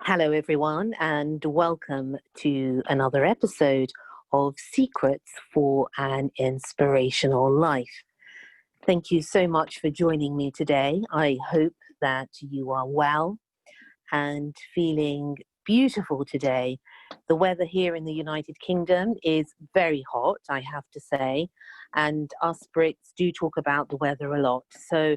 Hello, everyone, and welcome to another episode of Secrets for an Inspirational Life. Thank you so much for joining me today. I hope that you are well and feeling beautiful today. The weather here in the United Kingdom is very hot, I have to say, and us Brits do talk about the weather a lot. So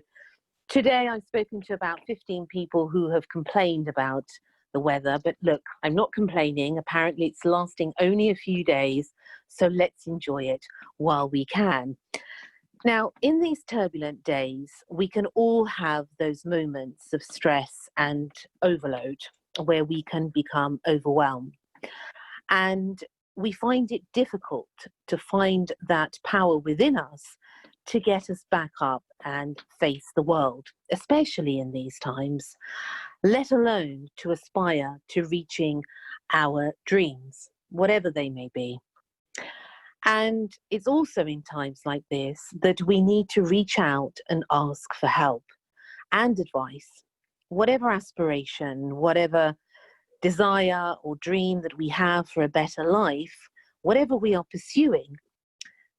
today I've spoken to about 15 people who have complained about the weather, but look, I'm not complaining. Apparently it's lasting only a few days, so let's enjoy it while we can. Now, in these turbulent days, we can all have those moments of stress and overload where we can become overwhelmed. And we find it difficult to find that power within us to get us back up and face the world, especially in these times, let alone to aspire to reaching our dreams, whatever they may be. And it's also in times like this that we need to reach out and ask for help and advice. Whatever aspiration, whatever desire or dream that we have for a better life, whatever we are pursuing,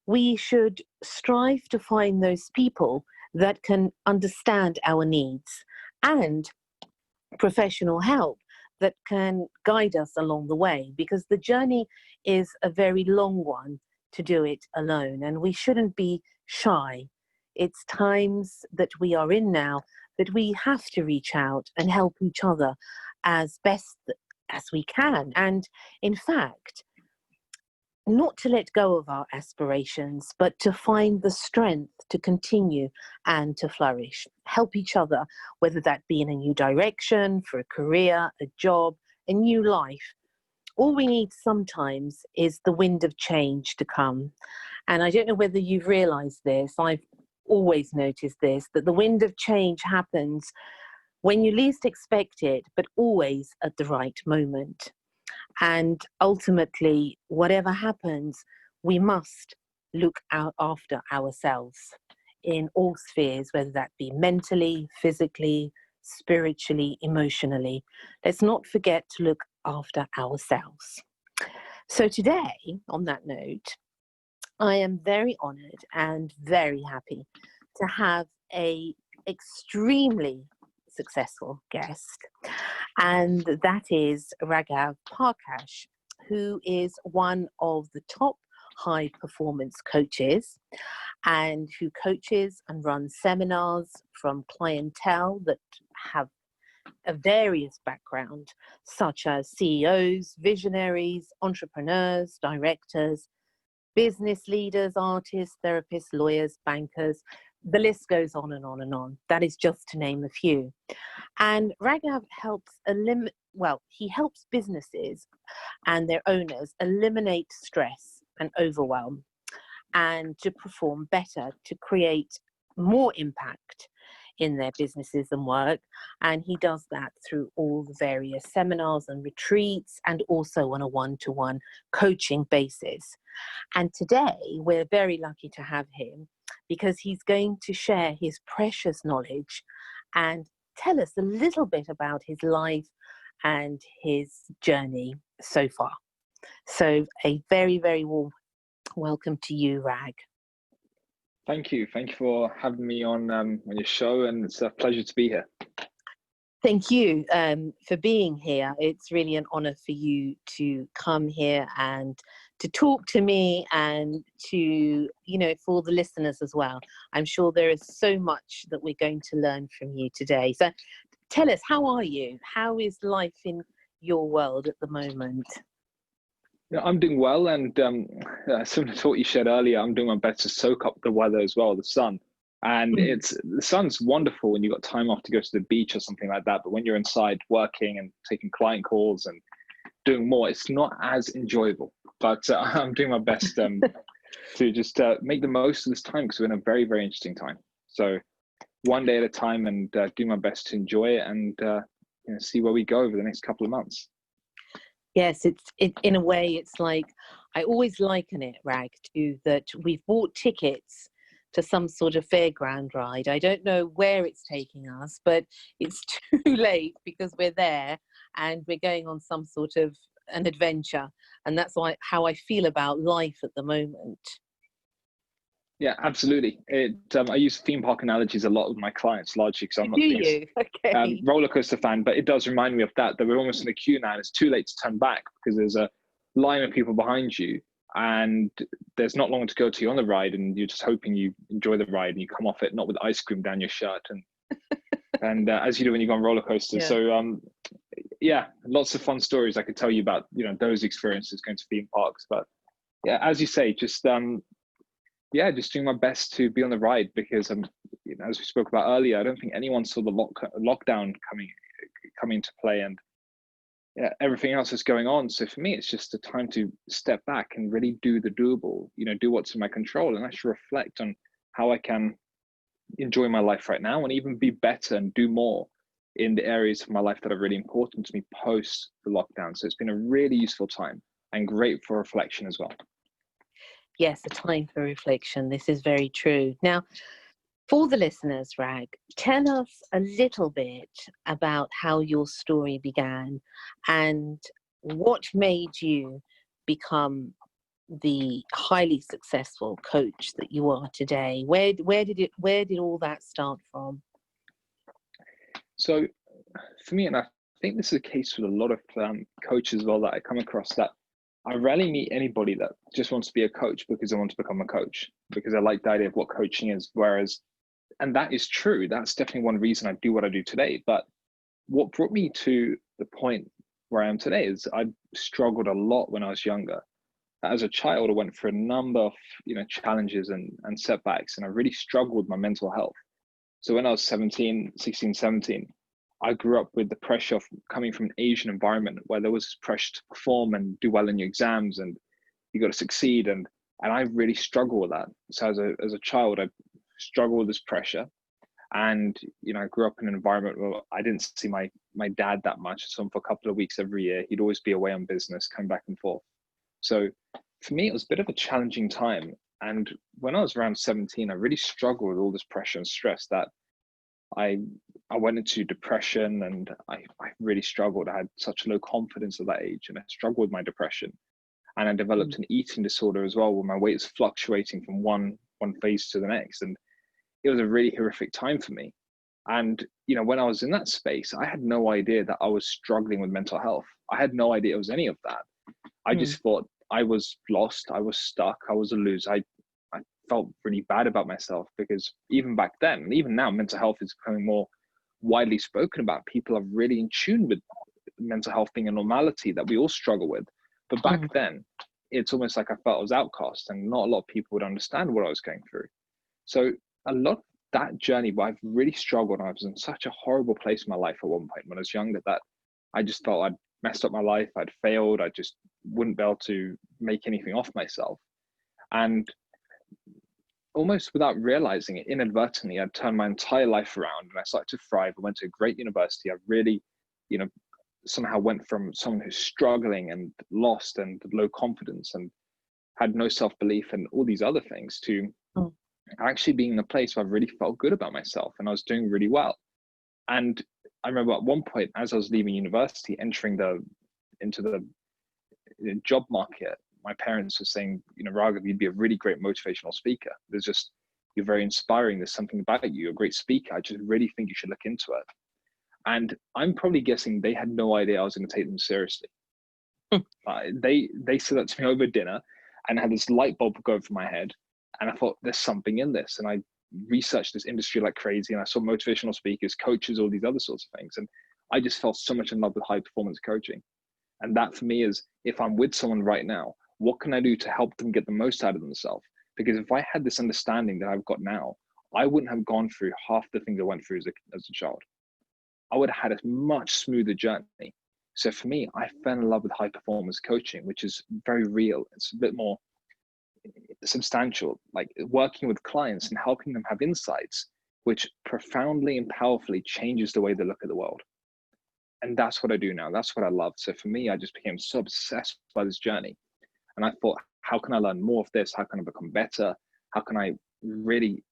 we should strive to find those people that can understand our needs and professional help that can guide us along the way, because the journey is a very long one to do it alone, and we shouldn't be shy. It's times that we are in now that we have to reach out and help each other as best as we can. And in fact, not to let go of our aspirations, but to find the strength to continue and to flourish. Help each other, whether that be in a new direction, for a career, a job, a new life. All we need sometimes is the wind of change to come. And I don't know whether you've realized this, I've always noticed this, that the wind of change happens when you least expect it, but always at the right moment. And ultimately, whatever happens, we must look out after ourselves in all spheres, whether that be mentally, physically, spiritually, emotionally. Let's not forget to look after ourselves. So today, on that note, I am very honored and very happy to have a extremely successful guest, and that is Raghav Parkash, who is one of the top high performance coaches and who coaches and runs seminars from clientele that have a various background, such as CEOs, visionaries, entrepreneurs, directors, business leaders, artists, therapists, lawyers, bankers. The list goes on and on and on. That is just to name a few. And Raghav helps he helps businesses and their owners eliminate stress and overwhelm and to perform better, to create more impact in their businesses and work. And he does that through all the various seminars and retreats, and also on a one-to-one coaching basis. And today we're very lucky to have him because he's going to share his precious knowledge and tell us a little bit about his life and his journey so far. So a very, very warm welcome to you, Rag. Thank you. Thank you for having me on your show, and it's a pleasure to be here. Thank you for being here. It's really an honor for you to come here and to talk to me and to, for the listeners as well. I'm sure there is so much that we're going to learn from you today. So tell us, how are you? How is life in your world at the moment? Yeah, I'm doing well, and similar to what you said earlier, I'm doing my best to soak up the weather as well, the sun. And the sun's wonderful when you've got time off to go to the beach or something like that. But when you're inside working and taking client calls and doing more, it's not as enjoyable. But I'm doing my best to just make the most of this time, because we're in a very, very interesting time. So one day at a time, and do my best to enjoy it and see where we go over the next couple of months. Yes, it in a way, it's like, I always liken it, Rag, to that we've bought tickets to some sort of fairground ride. I don't know where it's taking us, but it's too late because we're there and we're going on some sort of an adventure. And that's how I feel about life at the moment. Yeah, absolutely. I use theme park analogies a lot with my clients, largely because I'm not Do the you? Okay. roller coaster fan, but it does remind me of that we're almost in a queue now and it's too late to turn back because there's a line of people behind you and there's not long to go till you're on the ride and you're just hoping you enjoy the ride and you come off it not with ice cream down your shirt and as you do when you go on roller coasters. Yeah. So yeah, lots of fun stories I could tell you about, those experiences going to theme parks. But yeah, as you say, just just doing my best to be on the ride because as we spoke about earlier, I don't think anyone saw the lockdown coming into play and everything else is going on. So for me, it's just a time to step back and really do the doable, do what's in my control and actually reflect on how I can enjoy my life right now and even be better and do more in the areas of my life that are really important to me post the lockdown. So it's been a really useful time and great for reflection as well. Yes, a time for reflection. This is very true. Now, for the listeners, Rag, tell us a little bit about how your story began and what made you become the highly successful coach that you are today. Where did all that start from? So for me, and I think this is the case with a lot of coaches as well that I come across, that I rarely meet anybody that just wants to be a coach because they want to become a coach, because I like the idea of what coaching is. And that is true. That's definitely one reason I do what I do today. But what brought me to the point where I am today is I struggled a lot when I was younger. As a child, I went through a number of challenges and setbacks, and I really struggled with my mental health. So when I was 16, 17, I grew up with the pressure of coming from an Asian environment where there was this pressure to perform and do well in your exams and you got to succeed. And I really struggled with that. So as a child, I struggled with this pressure. And, I grew up in an environment where I didn't see my dad that much. I saw him for a couple of weeks every year. He'd always be away on business, coming back and forth. So for me, it was a bit of a challenging time. And when I was around 17, I really struggled with all this pressure and stress that I went into depression and I really struggled. I had such low confidence at that age and I struggled with my depression. And I developed an eating disorder as well, where my weight was fluctuating from one phase to the next. And it was a really horrific time for me. And, when I was in that space, I had no idea that I was struggling with mental health. I had no idea it was any of that. I just thought I was lost. I was stuck. I was a loser. I felt really bad about myself because even back then, and even now, mental health is becoming more widely spoken about. People are really in tune with mental health being a normality that we all struggle with. But back then, it's almost like I felt I was outcast and not a lot of people would understand what I was going through. So a lot of that journey where I've really struggled, and I was in such a horrible place in my life at one point when I was younger that I just felt I'd messed up my life, I'd failed, I just wouldn't be able to make anything of myself. And almost without realizing it, inadvertently, I'd turned my entire life around and I started to thrive. I went to a great university. I really, somehow went from someone who's struggling and lost and low confidence and had no self-belief and all these other things to actually being in a place where I really felt good about myself and I was doing really well. And I remember at one point, as I was leaving university, entering into the job market, my parents were saying, Raghav, you'd be a really great motivational speaker. You're very inspiring. There's something about you. You're a great speaker. I just really think you should look into it. And I'm probably guessing they had no idea I was going to take them seriously. They said that to me over dinner and had this light bulb go over my head. And I thought, there's something in this. And I researched this industry like crazy. And I saw motivational speakers, coaches, all these other sorts of things. And I just fell so much in love with high performance coaching. And that for me is, if I'm with someone right now, what can I do to help them get the most out of themselves? Because if I had this understanding that I've got now, I wouldn't have gone through half the things I went through as a child. I would have had a much smoother journey. So for me, I fell in love with high performance coaching, which is very real. It's a bit more substantial, like working with clients and helping them have insights, which profoundly and powerfully changes the way they look at the world. And that's what I do now. That's what I love. So for me, I just became so obsessed by this journey. And I thought, how can I learn more of this? How can I become better? How can I really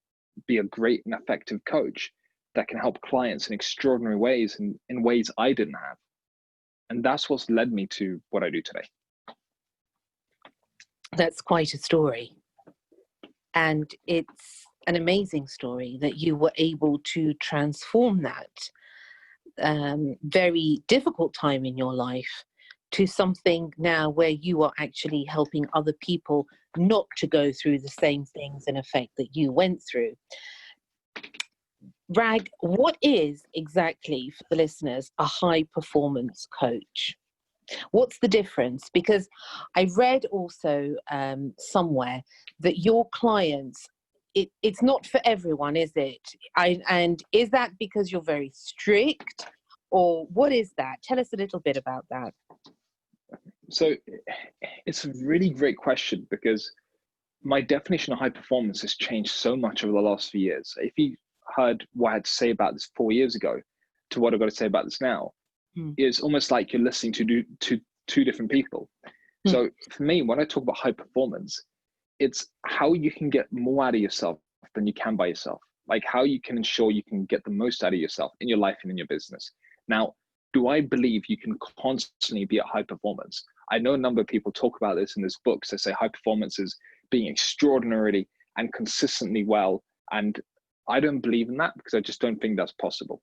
be a great and effective coach that can help clients in extraordinary ways and in ways I didn't have? And that's what's led me to what I do today. That's quite a story. And it's an amazing story that you were able to transform that very difficult time in your life to something now where you are actually helping other people not to go through the same things in effect that you went through. Rag, what is exactly, for the listeners, a high performance coach? What's the difference? Because I read also somewhere that your clients, it's not for everyone, is it? And is that because you're very strict, or what is that? Tell us a little bit about that. So it's a really great question, because my definition of high performance has changed so much over the last few years. If you heard what I had to say about this 4 years ago to what I've got to say about this now, it's almost like you're listening to two different people. So for me, when I talk about high performance, it's how you can get more out of yourself than you can by yourself. Like how you can ensure you can get the most out of yourself in your life and in your business. Now, do I believe you can constantly be at high performance? I know a number of people talk about this in this book. They say high performance is being extraordinarily and consistently well. And I don't believe in that, because I just don't think that's possible.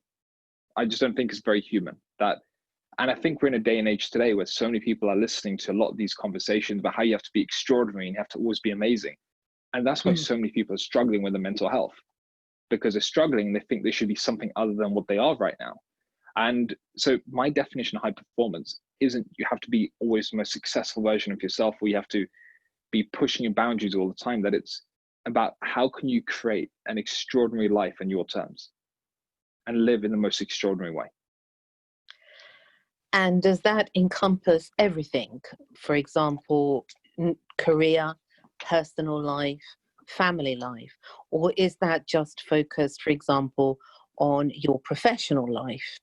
I just don't think it's very human. And I think we're in a day and age today where so many people are listening to a lot of these conversations about how you have to be extraordinary and you have to always be amazing. And that's why so many people are struggling with their mental health, because they're struggling and they think they should be something other than what they are right now. And so my definition of high performance isn't you have to be always the most successful version of yourself, or you have to be pushing your boundaries all the time. That it's about how can you create an extraordinary life on your terms and live in the most extraordinary way. And does that encompass everything? For example, career, personal life, family life? Or is that just focused, for example, on your professional life?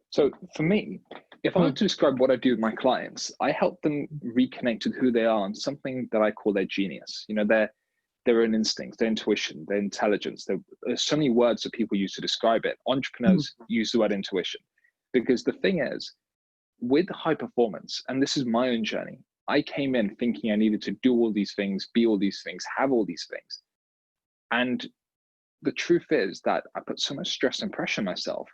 So for me, if I were to describe what I do with my clients, I help them reconnect with who they are and something that I call their genius. You know, their own instincts, their intuition, their intelligence. There's so many words that people use to describe it. Entrepreneurs use the word intuition. Because the thing is, with high performance, and this is my own journey, I came in thinking I needed to do all these things, be all these things, have all these things. And the truth is that I put so much stress and pressure on myself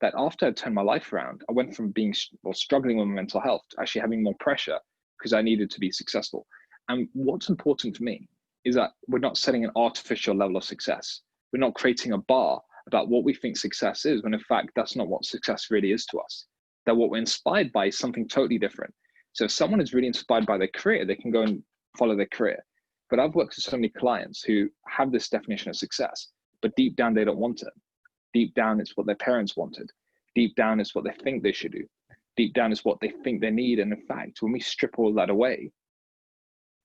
that after I turned my life around, I went from being struggling with my mental health to actually having more pressure because I needed to be successful. And what's important to me is that we're not setting an artificial level of success. We're not creating a bar about what we think success is, when in fact, that's not what success really is to us. That what we're inspired by is something totally different. So if someone is really inspired by their career, they can go and follow their career. But I've worked with so many clients who have this definition of success, but deep down, they don't want it. Deep down, it's what their parents wanted. Deep down, it's what they think they should do. Deep down, it's what they think they need. And in fact, when we strip all that away,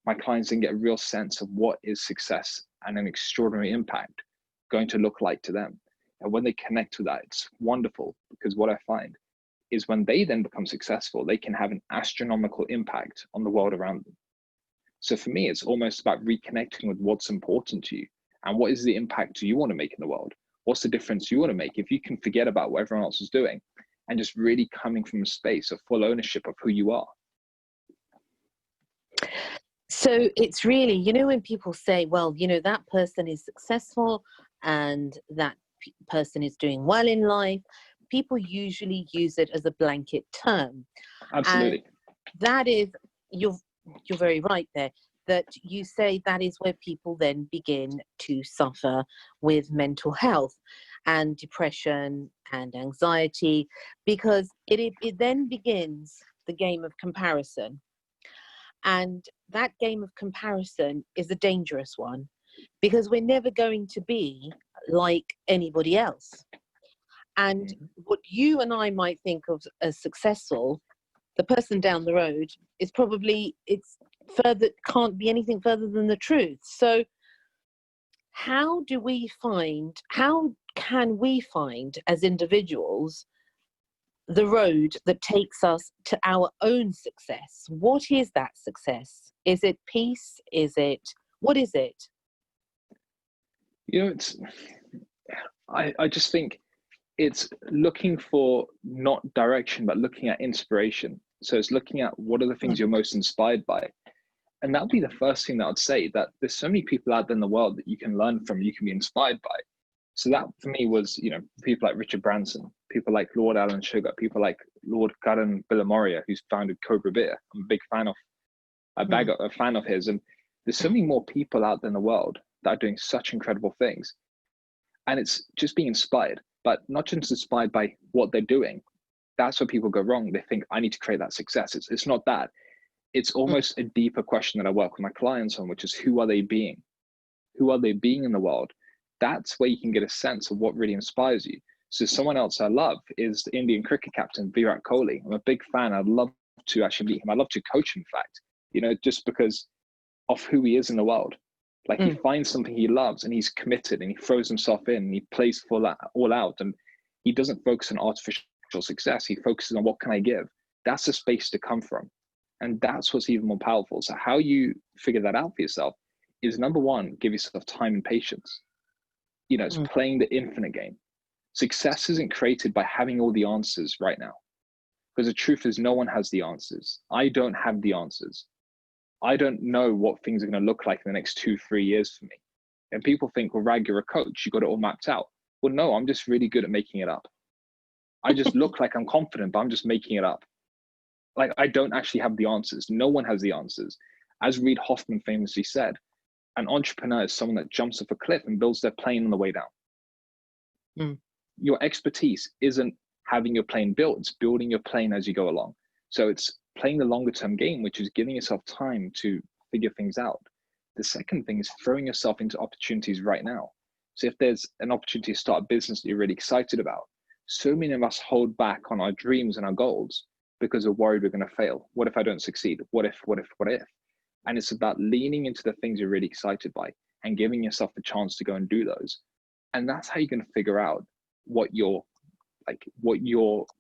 my clients then get a real sense of what is success and an extraordinary impact going to look like to them. And when they connect to that, it's wonderful, because what I find is when they then become successful, they can have an astronomical impact on the world around them. So for me, it's almost about reconnecting with what's important to you and what is the impact you want to make in the world. What's the difference you want to make? If you can forget about what everyone else is doing and just really coming from a space of full ownership of who you are. So it's really, you know, when people say, well, you know, that person is successful and that person is doing well in life, people usually use it as a blanket term. Absolutely. And that is, you're very right there, that you say that is where people then begin to suffer with mental health and depression and anxiety, because it then begins the game of comparison. And that game of comparison is a dangerous one, because we're never going to be like anybody else. And what you and I might think of as successful, the person down the road is probably, can't be anything further than the truth. So how can we find as individuals the road that takes us to our own success? What is that success? Is it peace? What is it? You know, I just think it's looking for not direction, but looking at inspiration. So it's looking at what are the things you're most inspired by. And that would be the first thing that I'd say, that there's so many people out there in the world that you can learn from, you can be inspired by. So that for me was, people like Richard Branson, people like Lord Alan Sugar, people like Lord Karan Billamoria, who's founded Cobra Beer. I'm a big fan of a fan of his. And there's so many more people out there in the world that are doing such incredible things. And it's just being inspired, but not just inspired by what they're doing. That's where people go wrong. They think I need to create that success. It's not that. It's almost a deeper question that I work with my clients on, which is who are they being? Who are they being in the world? That's where you can get a sense of what really inspires you. So someone else I love is the Indian cricket captain, Virat Kohli. I'm a big fan. I'd love to actually meet him. I'd love to coach him, in fact, just because of who he is in the world. Like he finds something he loves and he's committed and he throws himself in and he plays all out, and he doesn't focus on artificial success. He focuses on what can I give? That's a space to come from. And that's what's even more powerful. So how you figure that out for yourself is, number one, give yourself time and patience. It's playing the infinite game. Success isn't created by having all the answers right now. Because the truth is no one has the answers. I don't have the answers. I don't know what things are going to look like in the next 2-3 years for me. And people think, well, Rag, you're a coach. You got it all mapped out. Well, no, I'm just really good at making it up. I just look like I'm confident, but I'm just making it up. Like I don't actually have the answers. No one has the answers. As Reid Hoffman famously said, an entrepreneur is someone that jumps off a cliff and builds their plane on the way down. Your expertise isn't having your plane built, it's building your plane as you go along. So it's playing the longer term game, which is giving yourself time to figure things out. The second thing is throwing yourself into opportunities right now. So if there's an opportunity to start a business that you're really excited about, so many of us hold back on our dreams and our goals because we're worried we're going to fail. What if I don't succeed? What if? And it's about leaning into the things you're really excited by and giving yourself the chance to go and do those. And that's how you're going to figure out what your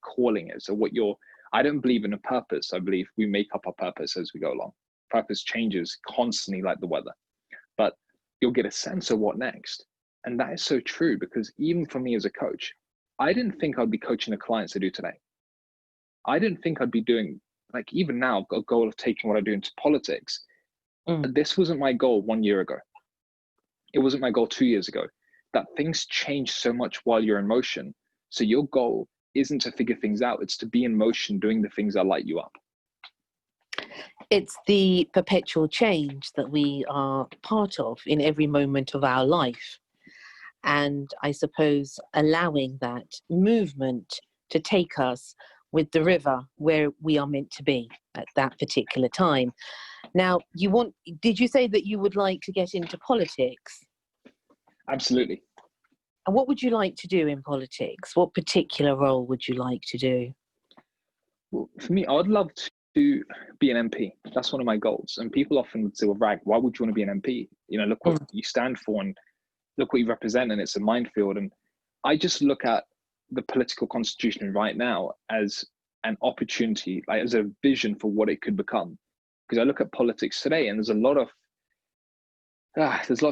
calling is, or I don't believe in a purpose. I believe we make up our purpose as we go along. Purpose changes constantly like the weather, but you'll get a sense of what next. And that is so true, because even for me as a coach, I didn't think I'd be coaching the clients I do today. I didn't think I'd be doing, like even now, I've got a goal of taking what I do into politics. But this wasn't my goal 1 year ago. It wasn't my goal 2 years ago. That things change so much while you're in motion. So your goal isn't to figure things out. It's to be in motion, doing the things that light you up. It's the perpetual change that we are part of in every moment of our life. And I suppose allowing that movement to take us with the river where we are meant to be at that particular time. Now, did you say that you would like to get into politics? Absolutely. And what would you like to do in politics? What particular role would you like to do? Well, for me, I would love to be an MP. That's one of my goals. And people often would say, well, Rag, why would you want to be an MP? Look what you stand for and look what you represent, and it's a minefield. And I just look at the political constitution right now as an opportunity, like as a vision for what it could become. Because I look at politics today, and there's a lot of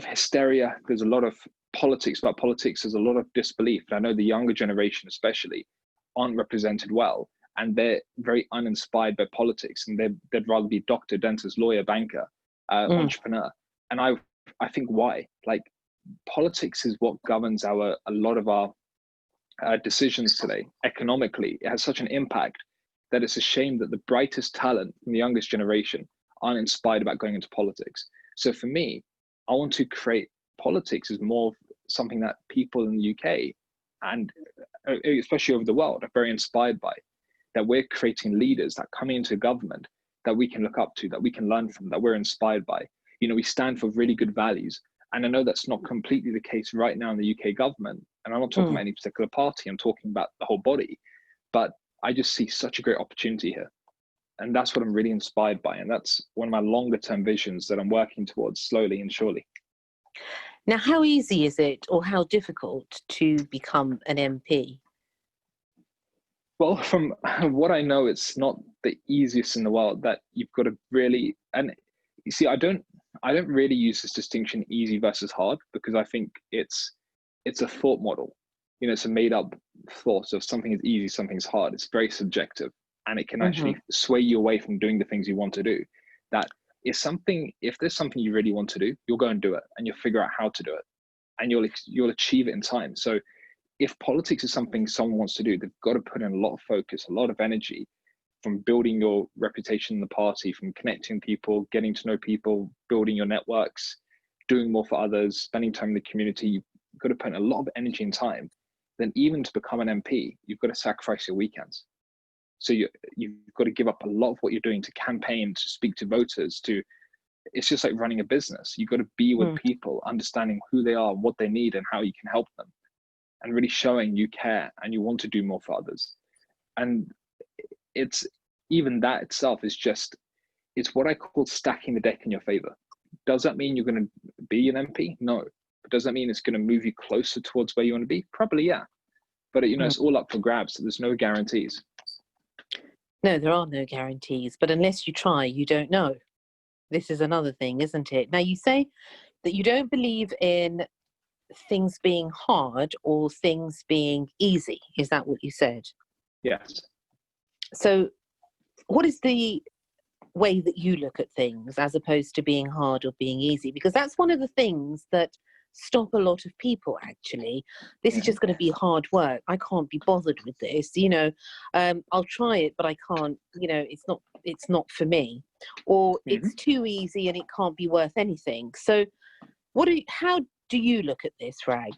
hysteria. There's a lot of politics about politics. There's a lot of disbelief. And I know the younger generation, especially, aren't represented well, and they're very uninspired by politics, and they'd rather be doctor, dentist, lawyer, banker, entrepreneur. And I think why? Like, politics is what governs a lot of our decisions today. Economically, it has such an impact that it's a shame that the brightest talent from the youngest generation aren't inspired about going into politics. So for me, I want to create politics as more something that people in the UK and especially over the world are very inspired by, that we're creating leaders that come into government that we can look up to, that we can learn from, that we're inspired by. We stand for really good values. And I know that's not completely the case right now in the UK government. And I'm not talking about any particular party, I'm talking about the whole body. But I just see such a great opportunity here. And that's what I'm really inspired by. And that's one of my longer term visions that I'm working towards slowly and surely. Now, how easy is it, or how difficult, to become an MP? Well, from what I know, it's not the easiest in the world. That you've got to really, and you see, I don't really use this distinction easy versus hard, because I think it's a thought model. it's a made up thought of something is easy, something is hard. It's very subjective, and it can actually sway you away from doing the things you want to do. That is something, if there's something you really want to do, you'll go and do it, and you'll figure out how to do it, and you'll achieve it in time. So if politics is something someone wants to do, they've got to put in a lot of focus, a lot of energy, from building your reputation in the party, from connecting people, getting to know people, building your networks, doing more for others, spending time in the community. You've got to put in a lot of energy and time. Then even to become an MP, you've got to sacrifice your weekends. So you've got to give up a lot of what you're doing to campaign, to speak to voters, it's just like running a business. You've got to be with people, understanding who they are, what they need, and how you can help them, and really showing you care and you want to do more for others. And it's even that itself is it's what I call stacking the deck in your favor. Does that mean you're going to be an MP? No. But does that mean it's going to move you closer towards where you want to be? Probably, yeah. But it's all up for grabs. So there's no guarantees. No, there are no guarantees. But unless you try, you don't know. This is another thing, isn't it? Now, you say that you don't believe in things being hard or things being easy. Is that what you said? Yes. So what is the way that you look at things as opposed to being hard or being easy? Because that's one of the things that stop a lot of people, actually. This is just going to be hard work. I can't be bothered with this. I'll try it, but I can't, it's not for me. Or it's too easy and it can't be worth anything. So how do you look at this, Rag?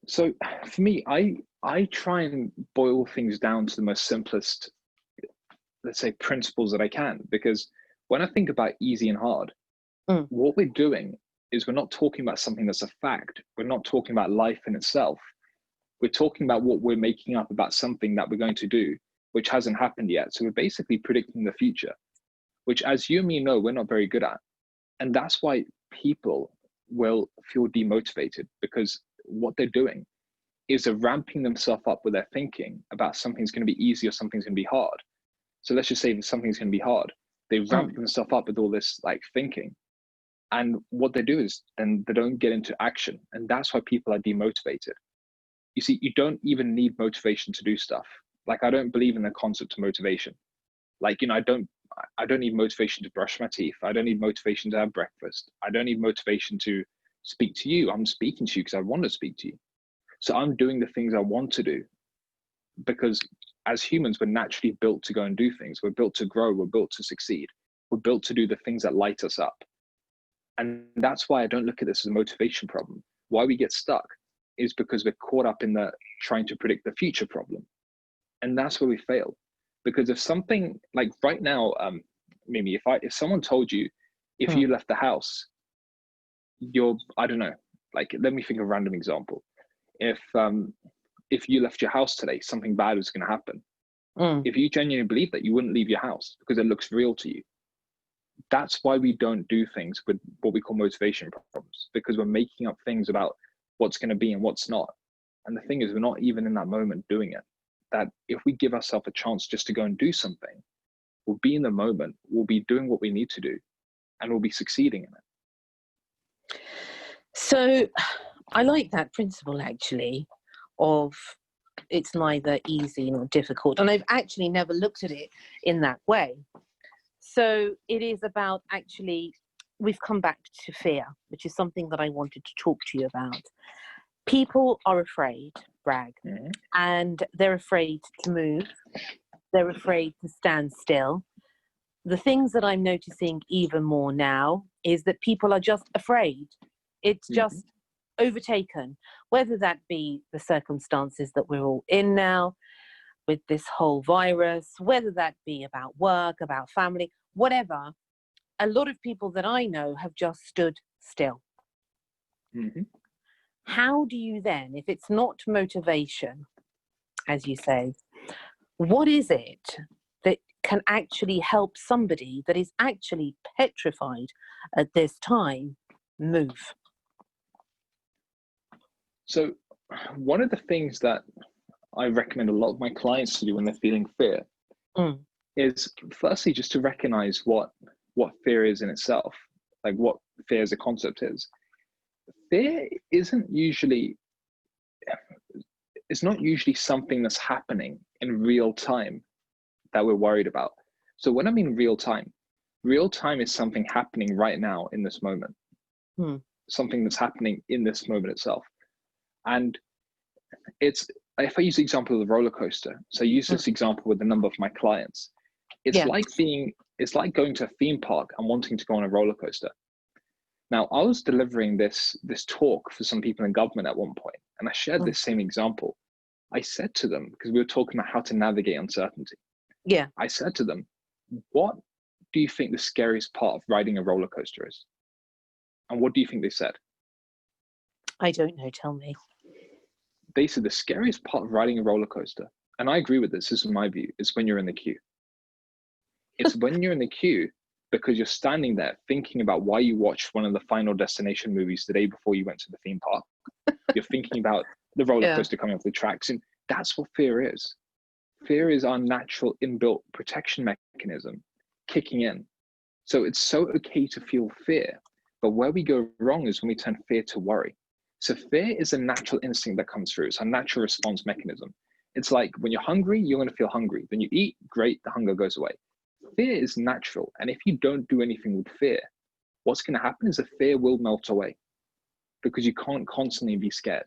So for me, I try and boil things down to the most simplest, let's say, principles that I can. Because when I think about easy and hard, what we're doing is we're not talking about something that's a fact. We're not talking about life in itself. We're talking about what we're making up about something that we're going to do, which hasn't happened yet. So we're basically predicting the future, which, as you and me know, we're not very good at. And that's why people will feel demotivated, because what they're doing is they're ramping themselves up with their thinking about something's going to be easy or something's going to be hard. So let's just say that something's going to be hard. They ramp themselves up with all this thinking. And what they do is then they don't get into action. And that's why people are demotivated. You see, you don't even need motivation to do stuff. I don't believe in the concept of motivation. I don't need motivation to brush my teeth. I don't need motivation to have breakfast. I don't need motivation to speak to you. I'm speaking to you because I want to speak to you. So I'm doing the things I want to do, because as humans, we're naturally built to go and do things. We're built to grow. We're built to succeed. We're built to do the things that light us up. And that's why I don't look at this as a motivation problem. Why we get stuck is because we're caught up in the trying to predict the future problem. And that's where we fail. Because if something right now, Mimi, if someone told you, if you left the house, I don't know, let me think of a random example. If you left your house today, something bad was going to happen. If you genuinely believe that, you wouldn't leave your house because it looks real to you. That's why we don't do things with what we call motivation problems, because we're making up things about what's going to be and what's not. And the thing is, we're not even in that moment doing it. That if we give ourselves a chance just to go and do something, we'll be in the moment, we'll be doing what we need to do, and we'll be succeeding in it. So I like that principle, actually, of it's neither easy nor difficult. And I've actually never looked at it in that way. So it is about, actually, we've come back to fear, which is something that I wanted to talk to you about. People are afraid, Bragg, and they're afraid to move. They're afraid to stand still. The things that I'm noticing even more now is that people are just afraid. It's just overtaken, whether that be the circumstances that we're all in now with this whole virus, whether that be about work, about family, whatever. A lot of people that I know have just stood still. How do you then, if it's not motivation, as you say, what is it that can actually help somebody that is actually petrified at this time move? So one of the things that I recommend a lot of my clients to do when they're feeling fear is, firstly, just to recognize what fear is in itself, what fear as a concept is. Fear isn't usually it's not usually something that's happening in real time that we're worried about. So when I mean real time is something happening right now in this moment, something that's happening in this moment itself. And if I use the example of the roller coaster, so I use this example with a number of my clients, it's like going to a theme park and wanting to go on a roller coaster. Now, I was delivering this talk for some people in government at one point, and I shared this same example. I said to them, because we were talking about how to navigate uncertainty. Yeah. I said to them, what do you think the scariest part of riding a roller coaster is? And what do you think they said? I don't know. Tell me. They said the scariest part of riding a roller coaster, and I agree with this is my view, is when you're in the queue. It's when you're in the queue because you're standing there thinking about why you watched one of the Final Destination movies the day before you went to the theme park. You're thinking about the roller coaster coming off the tracks, and that's what fear is. Fear is our natural inbuilt protection mechanism kicking in. So it's so okay to feel fear, but where we go wrong is when we turn fear to worry. So fear is a natural instinct that comes through. It's a natural response mechanism. It's like when you're hungry, you're going to feel hungry. Then you eat, great, the hunger goes away. Fear is natural. And if you don't do anything with fear, what's going to happen is the fear will melt away because you can't constantly be scared.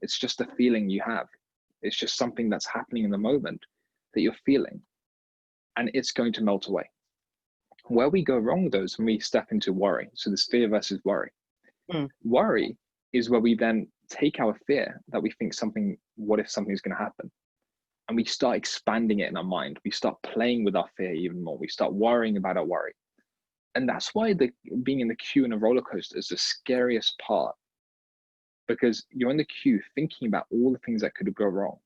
It's just a feeling you have. It's just something that's happening in the moment that you're feeling, and it's going to melt away. Where we go wrong, though, is when we step into worry. So this fear versus worry. Worry is where we then take our fear that we think what if something's going to happen? And we start expanding it in our mind. We start playing with our fear even more. We start worrying about our worry. And that's why being in the queue in a roller coaster is the scariest part, because you're in the queue thinking about all the things that could go wrong.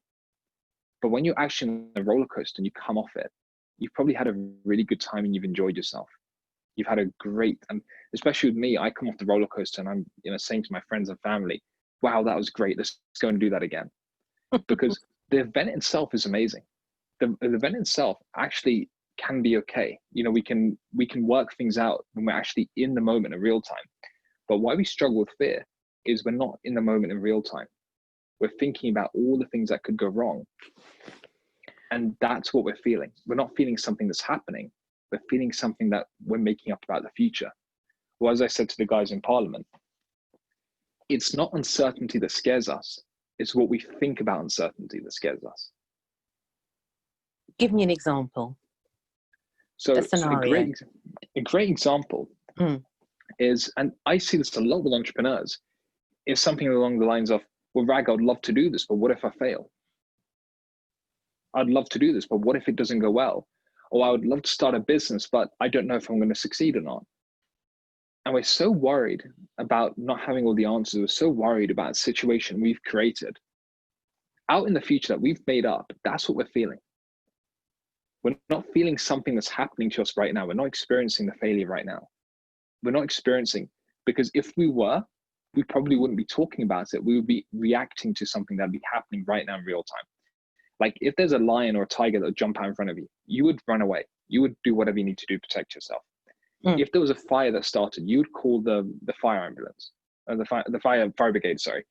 But when you're actually in the roller coaster and you come off it, you've probably had a really good time and you've enjoyed yourself. You've had a great, and especially with me, I come off the roller coaster and I'm saying to my friends and family, wow, that was great. Let's go and do that again. Because the event itself is amazing. The event itself actually can be okay. We can work things out when we're actually in the moment in real time. But why we struggle with fear is we're not in the moment in real time. We're thinking about all the things that could go wrong. And that's what we're feeling. We're not feeling something that's happening. We're feeling something that we're making up about the future. Well, as I said to the guys in Parliament, it's not uncertainty that scares us. It's what we think about uncertainty that scares us. Give me an example. So a scenario. A great example is, and I see this a lot with entrepreneurs, is something along the lines of, well, Rag, I'd love to do this, but what if I fail? I'd love to do this, but what if it doesn't go well? Or I would love to start a business, but I don't know if I'm going to succeed or not. And we're so worried about not having all the answers. We're so worried about a situation we've created out in the future that we've made up. That's what we're feeling. We're not feeling something that's happening to us right now. We're not experiencing the failure right now. We're not experiencing, because if we were, we probably wouldn't be talking about it. We would be reacting to something that'd be happening right now in real time. Like if there's a lion or a tiger that would jump out in front of you, you would run away. You would do whatever you need to do to protect yourself. If there was a fire that started, you would call the fire ambulance, or the fire brigade, sorry.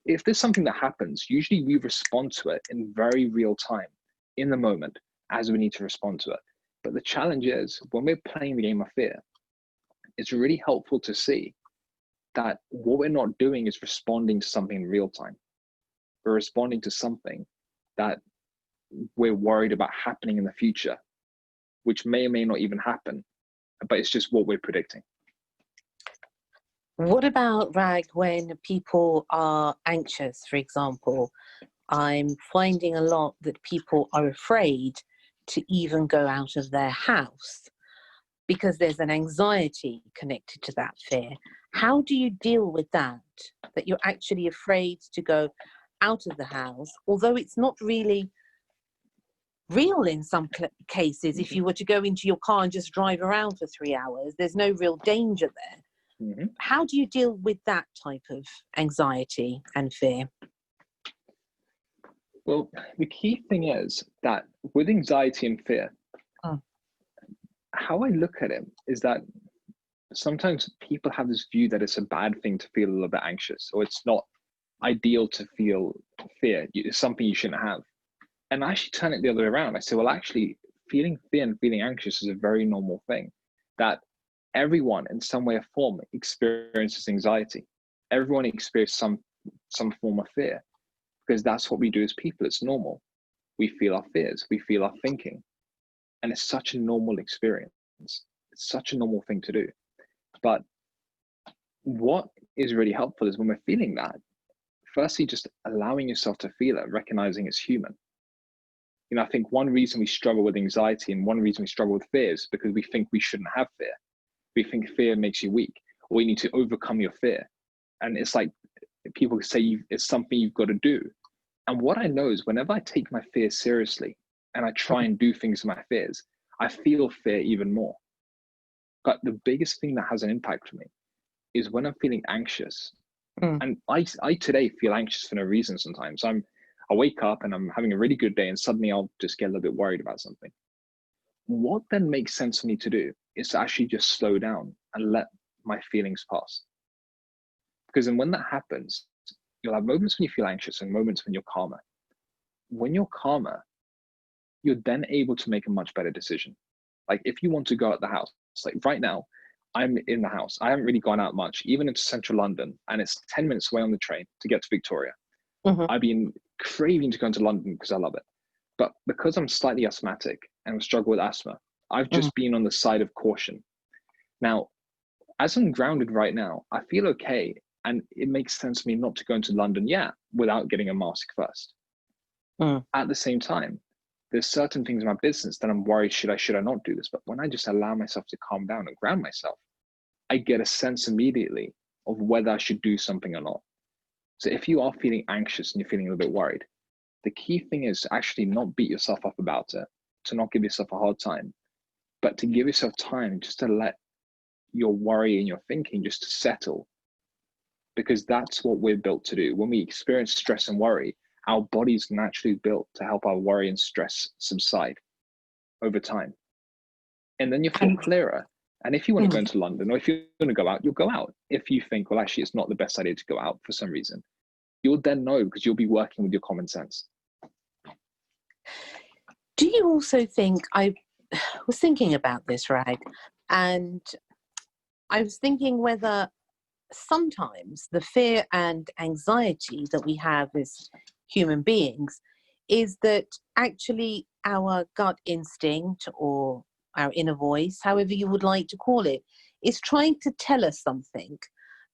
If there's something that happens, usually we respond to it in very real time, in the moment, as we need to respond to it. But the challenge is, when we're playing the game of fear, it's really helpful to see that what we're not doing is responding to something in real time. We're responding to something that we're worried about happening in the future, which may or may not even happen, but it's just what we're predicting. What about, Rag, when people are anxious, for example? I'm finding a lot that people are afraid to even go out of their house because there's an anxiety connected to that fear. How do you deal with that you're actually afraid to go out of the house, although it's not really real in some cases? If you were to go into your car and just drive around for 3 hours, there's no real danger there. How do you deal with that type of anxiety and fear? Well, the key thing is that with anxiety and fear, how I look at it is that sometimes people have this view that it's a bad thing to feel a little bit anxious, or it's not ideal to feel fear. It's something you shouldn't have. And I actually turn it the other way around. I say, well, actually, feeling fear and feeling anxious is a very normal thing, that everyone in some way or form experiences anxiety. Everyone experiences some form of fear, because that's what we do as people. It's normal. We feel our fears, we feel our thinking. And it's such a normal experience. It's such a normal thing to do. But what is really helpful is when we're feeling that, firstly, just allowing yourself to feel it, recognizing it's human. You know, I think one reason we struggle with anxiety and one reason we struggle with fear is because we think we shouldn't have fear. We think fear makes you weak, or you need to overcome your fear. And it's like people say it's something you've got to do. And what I know is whenever I take my fears seriously and I try and do things with my fears, I feel fear even more. But the biggest thing that has an impact for me is when I'm feeling anxious. And I today feel anxious for no reason sometimes. I wake up and I'm having a really good day and suddenly I'll just get a little bit worried about something. What then makes sense for me to do is to actually just slow down and let my feelings pass. Because then when that happens, you'll have moments when you feel anxious and moments when you're calmer. When you're calmer, you're then able to make a much better decision. Like if you want to go out the house, like right now, I'm in the house. I haven't really gone out much, even into central London, and it's 10 minutes away on the train to get to Victoria. I've been craving to go into London because I love it. But because I'm slightly asthmatic and struggle with asthma, I've just been on the side of caution. Now, as I'm grounded right now, I feel okay. And it makes sense for me not to go into London yet without getting a mask first. At the same time, there's certain things in my business that I'm worried, should I not do this? But when I just allow myself to calm down and ground myself, I get a sense immediately of whether I should do something or not. So if you are feeling anxious and you're feeling a little bit worried, the key thing is to actually not beat yourself up about it, to not give yourself a hard time, but to give yourself time just to let your worry and your thinking just to settle. Because that's what we're built to do. When we experience stress and worry, our body's naturally built to help our worry and stress subside over time. And then you feel clearer. And if you want to go into London, or if you want to go out, you'll go out. If you think, well, actually, it's not the best idea to go out for some reason, you'll then know because you'll be working with your common sense. Do you also think, I was thinking about this, Rag, and I was thinking whether sometimes the fear and anxiety that we have as human beings is that actually our gut instinct or our inner voice, however you would like to call it, is trying to tell us something,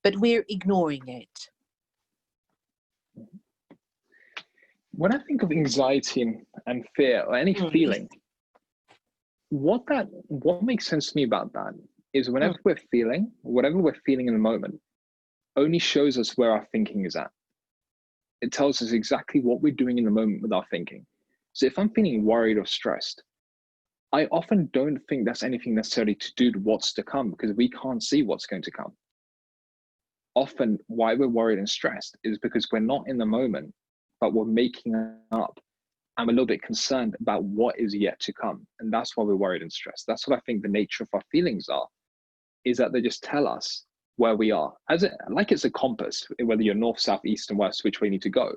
but we're ignoring it. When I think of anxiety and fear or any feeling, what makes sense to me about that is whenever we're feeling, whatever we're feeling in the moment, only shows us where our thinking is at. It tells us exactly what we're doing in the moment with our thinking. So if I'm feeling worried or stressed, I often don't think that's anything necessarily to do with what's to come because we can't see what's going to come. Often why we're worried and stressed is because we're not in the moment, but we're making up. I'm a little bit concerned about what is yet to come. And that's why we're worried and stressed. That's what I think the nature of our feelings are, is that they just tell us where we are, like it's a compass, whether you're north, south, east, and west, which way you need to go.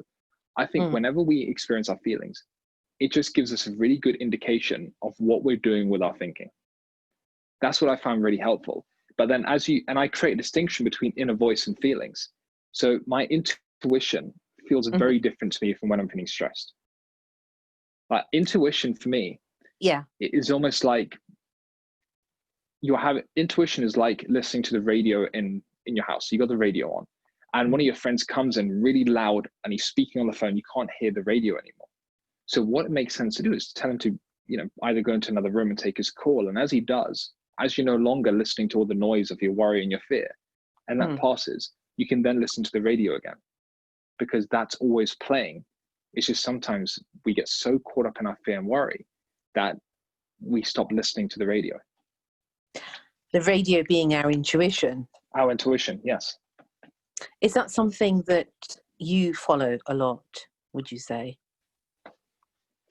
I think whenever we experience our feelings, it just gives us a really good indication of what we're doing with our thinking. That's what I found really helpful. But then I create a distinction between inner voice and feelings. So my intuition feels very different to me from when I'm feeling stressed. Like intuition for me, it is almost like intuition is like listening to the radio in your house. You got the radio on and one of your friends comes in really loud and he's speaking on the phone. You can't hear the radio anymore. So what it makes sense to do is to tell him to, either go into another room and take his call. And as he does, as you're no longer listening to all the noise of your worry and your fear, and that passes, you can then listen to the radio again because that's always playing. It's just sometimes we get so caught up in our fear and worry that we stop listening to the radio. The radio being our intuition. Our intuition, yes. Is that something that you follow a lot, would you say?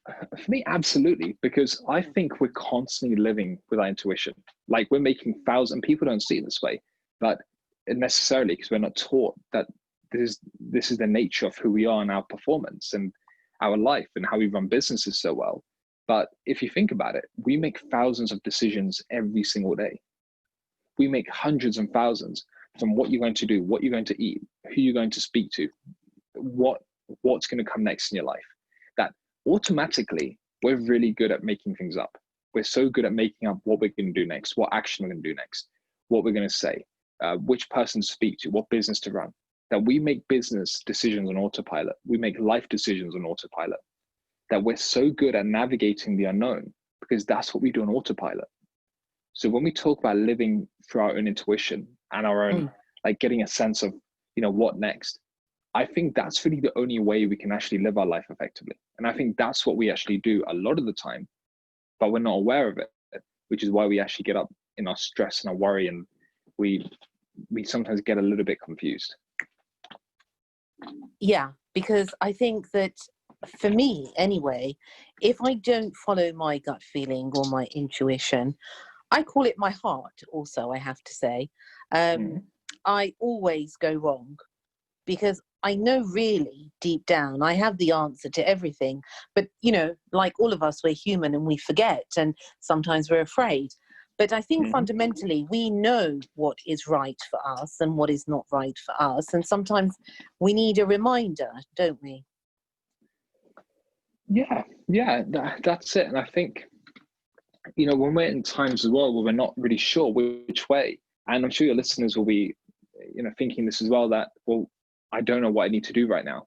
For me, absolutely, because I think we're constantly living with our intuition. Like we're making thousands, people don't see it this way, but necessarily because we're not taught that this is the nature of who we are and our performance and our life and how we run businesses so well. But if you think about it, we make thousands of decisions every single day. We make hundreds and thousands, from what you're going to do, what you're going to eat, who you're going to speak to, what's going to come next in your life. That automatically, we're really good at making things up. We're so good at making up what we're going to do next, what action we're going to do next, what we're going to say, which person to speak to, what business to run. That we make business decisions on autopilot. We make life decisions on autopilot. That we're so good at navigating the unknown because that's what we do on autopilot. So when we talk about living through our own intuition and our own, like getting a sense of, what next, I think that's really the only way we can actually live our life effectively. And I think that's what we actually do a lot of the time, but we're not aware of it, which is why we actually get up in our stress and our worry, and we sometimes get a little bit confused. Yeah, because I think that for me anyway, if I don't follow my gut feeling or my intuition, I call it my heart also, I have to say, I always go wrong, because I know really deep down I have the answer to everything. But, like all of us, we're human and we forget, and sometimes we're afraid. But I think fundamentally we know what is right for us and what is not right for us. And sometimes we need a reminder, don't we? Yeah, that's it. And I think, when we're in times as well where we're not really sure which way, and I'm sure your listeners will be, thinking this as well, that, well, I don't know what I need to do right now.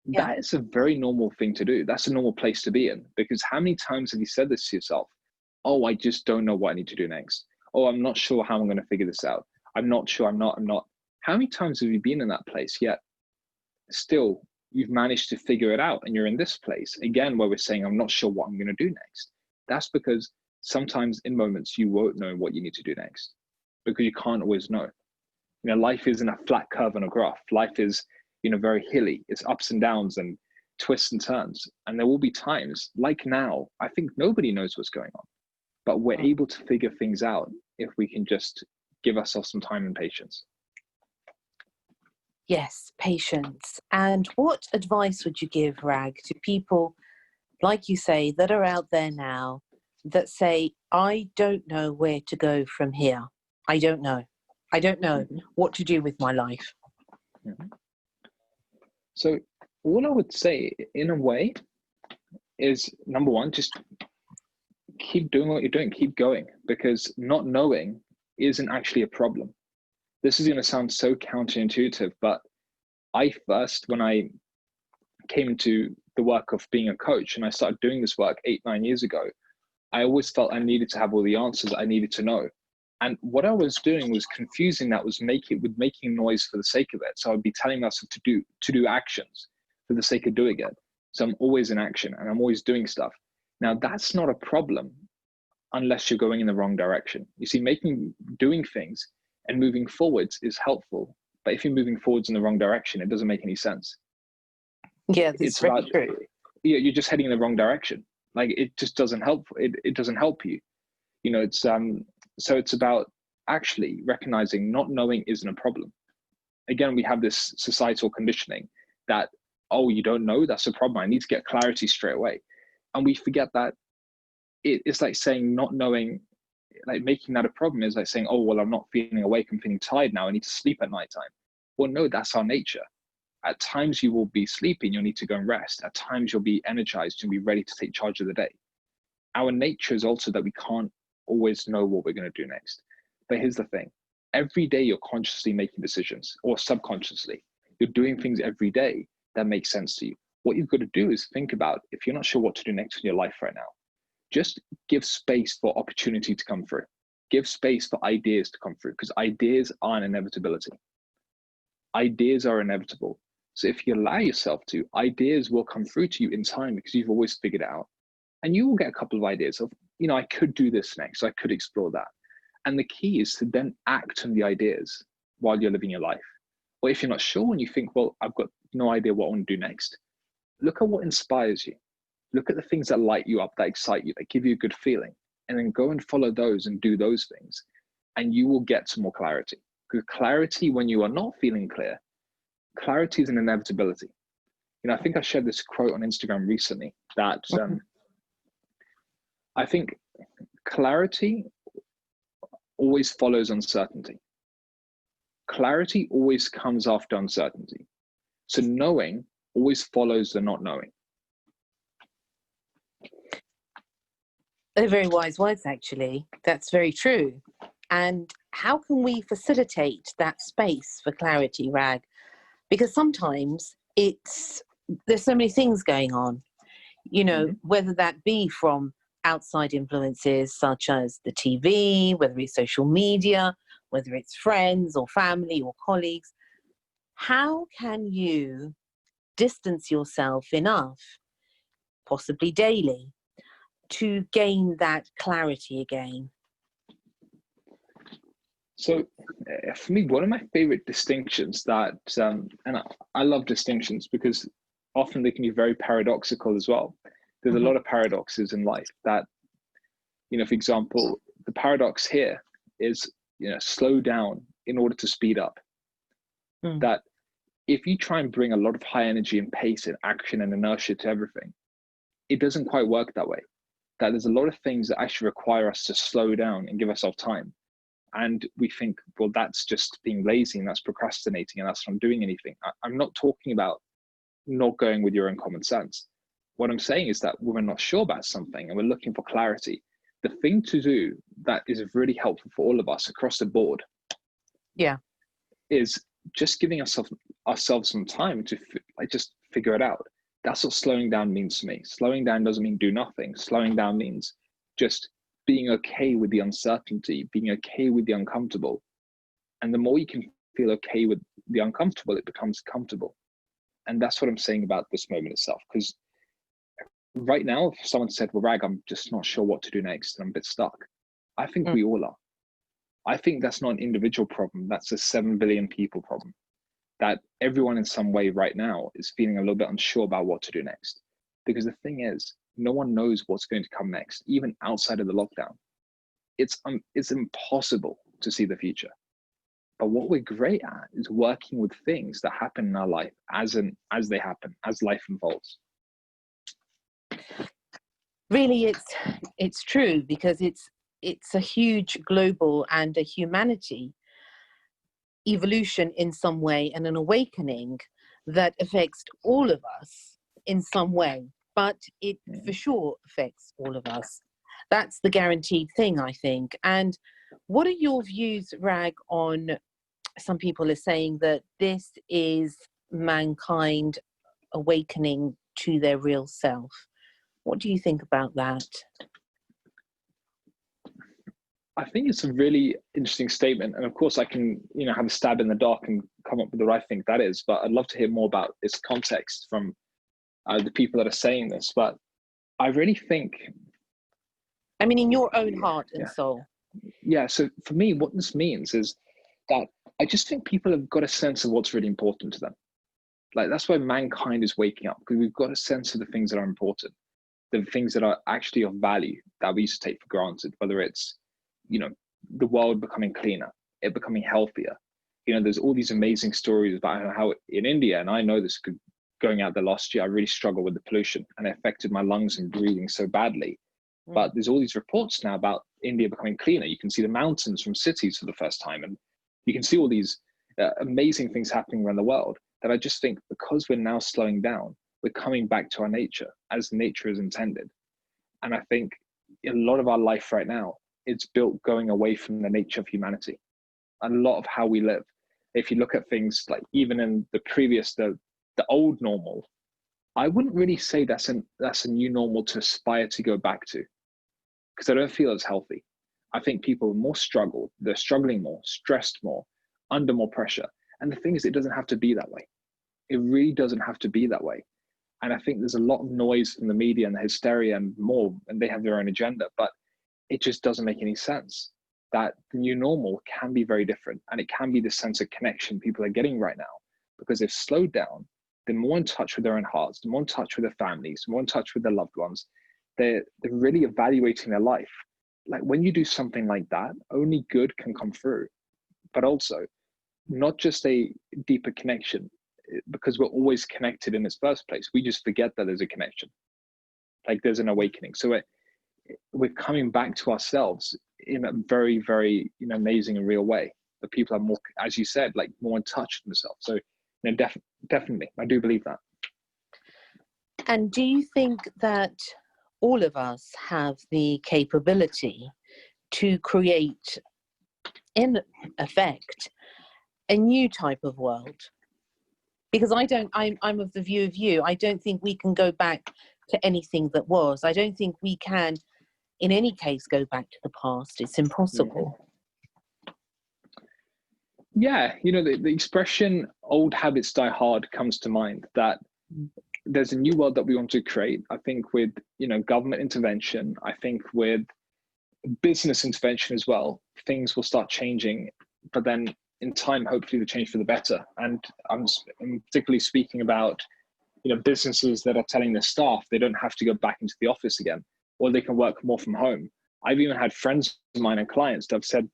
Yeah. That is a very normal thing to do. That's a normal place to be in, because how many times have you said this to yourself? Oh, I just don't know what I need to do next. Oh, I'm not sure how I'm going to figure this out. I'm not sure. I'm not. How many times have you been in that place yet still you've managed to figure it out and you're in this place again where we're saying, I'm not sure what I'm going to do next? That's because sometimes in moments you won't know what you need to do next, because you can't always know. Life isn't a flat curve on a graph. Life is, very hilly. It's ups and downs and twists and turns. And there will be times like now, I think nobody knows what's going on, but we're able to figure things out if we can just give ourselves some time and patience. Yes, patience. And what advice would you give, Rag, to people, like you say, that are out there now that say, I don't know where to go from here. I don't know what to do with my life. So all I would say in a way is, number one, just keep doing what you're doing, keep going, because not knowing isn't actually a problem. This is going to sound so counterintuitive, but when I came into the work of being a coach and I started doing this work 8-9 years ago, I always felt I needed to have all the answers I needed to know. And what I was doing was confusing that with making noise for the sake of it. So I'd be telling myself to do actions for the sake of doing it. So I'm always in action and I'm always doing stuff. Now that's not a problem unless you're going in the wrong direction. You see, doing things and moving forwards is helpful, but if you're moving forwards in the wrong direction, it doesn't make any sense. Yeah, it's very true. You're just heading in the wrong direction. Like it just doesn't help. It doesn't help you. So it's about actually recognizing not knowing isn't a problem. Again, we have this societal conditioning that, oh, you don't know, that's a problem. I need to get clarity straight away. And we forget that it's like saying not knowing, like making that a problem is like saying, oh, well, I'm not feeling awake. I'm feeling tired now. I need to sleep at nighttime. Well, no, that's our nature. At times you will be sleeping. You'll need to go and rest. At times you'll be energized and be ready to take charge of the day. Our nature is also that we can't always know what we're going to do next. But here's the thing. Every day you're consciously making decisions, or subconsciously. You're doing things every day that make sense to you. What you've got to do is think about, if you're not sure what to do next in your life right now, just give space for opportunity to come through. Give space for ideas to come through, because ideas are an inevitability. Ideas are inevitable. So if you allow yourself to, ideas will come through to you in time, because you've always figured it out. And you will get a couple of ideas of, I could do this next, I could explore that. And the key is to then act on the ideas while you're living your life. Or if you're not sure and you think, well, I've got no idea what I want to do next, look at what inspires you. Look at the things that light you up, that excite you, that give you a good feeling, and then go and follow those and do those things. And you will get some more clarity. Because clarity, when you are not feeling clear, clarity is an inevitability. I think I shared this quote on Instagram recently that I think clarity always follows uncertainty. Clarity always comes after uncertainty. So knowing always follows the not knowing. They're very wise words, actually. That's very true. And how can we facilitate that space for clarity, Rag? Because sometimes there's so many things going on, whether that be from outside influences such as the TV, whether it's social media, whether it's friends or family or colleagues. How can you distance yourself enough, possibly daily, to gain that clarity again? So for me, one of my favorite distinctions that, and I love distinctions because often they can be very paradoxical as well. There's a lot of paradoxes in life that, for example, the paradox here is, slow down in order to speed up. That if you try and bring a lot of high energy and pace and action and inertia to everything, it doesn't quite work that way. That there's a lot of things that actually require us to slow down and give ourselves time. And we think, well, that's just being lazy and that's procrastinating and that's not doing anything. I'm not talking about not going with your own common sense. What I'm saying is that when we're not sure about something and we're looking for clarity, the thing to do that is really helpful for all of us across the board, is just giving ourselves some time to just figure it out. That's what slowing down means to me. Slowing down doesn't mean do nothing. Slowing down means just being okay with the uncertainty, being okay with the uncomfortable. And the more you can feel okay with the uncomfortable, it becomes comfortable. And that's what I'm saying about this moment itself. Because right now, if someone said, well, Rag, I'm just not sure what to do next and I'm a bit stuck, I think we all are. I think that's not an individual problem. That's a 7 billion people problem. That everyone in some way right now is feeling a little bit unsure about what to do next. Because the thing is, no one knows what's going to come next, even outside of the lockdown. It's impossible to see the future. But what we're great at is working with things that happen in our life as they happen, as life unfolds. Really, it's true, because it's a huge global and a humanity evolution in some way, and an awakening that affects all of us in some way. But it for sure affects all of us. That's the guaranteed thing, I think. And what are your views, Rag, on some people are saying that this is mankind awakening to their real self? What do you think about that? I think it's a really interesting statement. And of course I can, have a stab in the dark and come up with what I think that is, but I'd love to hear more about its context from the people that are saying this. But I really think, in your own heart and soul. Yeah. So for me, what this means is that I just think people have got a sense of what's really important to them. Like, that's why mankind is waking up, because we've got a sense of the things that are important, the things that are actually of value that we used to take for granted, whether it's, the world becoming cleaner, it becoming healthier. There's all these amazing stories about how in India, and I know this, going out there last year, I really struggled with the pollution and it affected my lungs and breathing so badly. But there's all these reports now about India becoming cleaner. You can see the mountains from cities for the first time, and you can see all these amazing things happening around the world, that I just think, because we're now slowing down, we're coming back to our nature as nature is intended. And I think a lot of our life right now, it's built going away from the nature of humanity. A lot of how we live. If you look at things like even in the previous, the old normal, I wouldn't really say that's a new normal to aspire to go back to, because I don't feel as healthy. I think people are more struggled. They're struggling more, stressed more, under more pressure. And the thing is, it doesn't have to be that way. It really doesn't have to be that way. And I think there's a lot of noise from the media and the hysteria and more, and they have their own agenda, but it just doesn't make any sense. That the new normal can be very different, and it can be the sense of connection people are getting right now, because they've slowed down. They're more in touch with their own hearts, they're more in touch with their families, more in touch with their loved ones. They're really evaluating their life. Like, when you do something like that, only good can come through, but also not just a deeper connection. because we're always connected in its first place, we just forget that there's a connection, like there's an awakening. So we're coming back to ourselves in a very, very, amazing and real way. But people are more, as you said, like more in touch with themselves. So, definitely, I do believe that. And do you think that all of us have the capability to create, in effect, a new type of world? Because I'm of the view of you, I don't think we can go back to anything that was. I don't think we can, in any case, go back to the past. It's impossible. Yeah, the expression "old habits die hard" comes to mind, that there's a new world that we want to create. I think with, government intervention, I think with business intervention as well, things will start changing, but then in time, hopefully they change for the better. And I'm particularly speaking about, businesses that are telling their staff they don't have to go back into the office again, or they can work more from home. I've even had friends of mine and clients that have said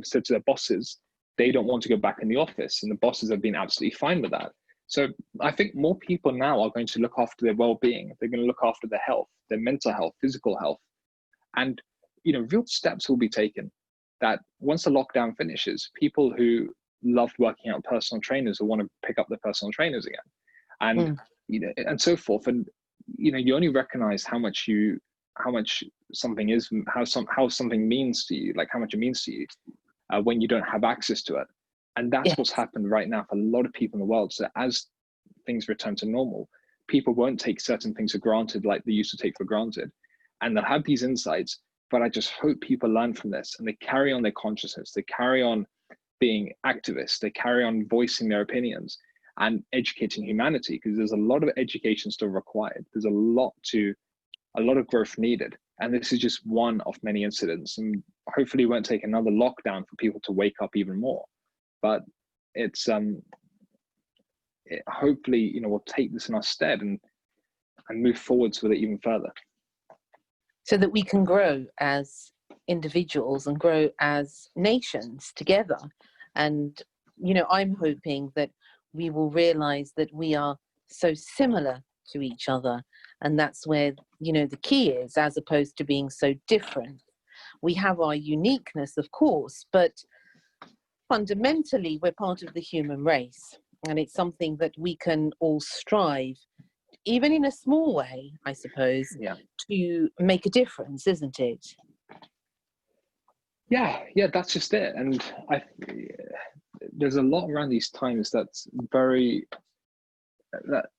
said to their bosses, they don't want to go back in the office, and the bosses have been absolutely fine with that. So I think more people now are going to look after their well-being. They're going to look after their health, their mental health, physical health. And, real steps will be taken that once the lockdown finishes, people who loved working out personal trainers will want to pick up their personal trainers again. And, and so forth. And, you only recognize how much something is, how something means to you, like how much it means to you when you don't have access to it. And that's what's happened right now for a lot of people in the world. So as things return to normal, people won't take certain things for granted like they used to take for granted. And they'll have these insights, but I just hope people learn from this and they carry on their consciousness. They carry on being activists. They carry on voicing their opinions and educating humanity, because there's a lot of education still required. There's a lot of growth needed. And this is just one of many incidents. And hopefully it won't take another lockdown for people to wake up even more. But it's hopefully, we'll take this in our stead and move forwards with it even further. So that we can grow as individuals and grow as nations together. And, I'm hoping that we will realize that we are so similar to each other. And that's where, the key is, as opposed to being so different. We have our uniqueness, of course, but fundamentally, we're part of the human race. And it's something that we can all strive, even in a small way, I suppose, to make a difference, isn't it? Yeah, that's just it. And there's a lot around these times that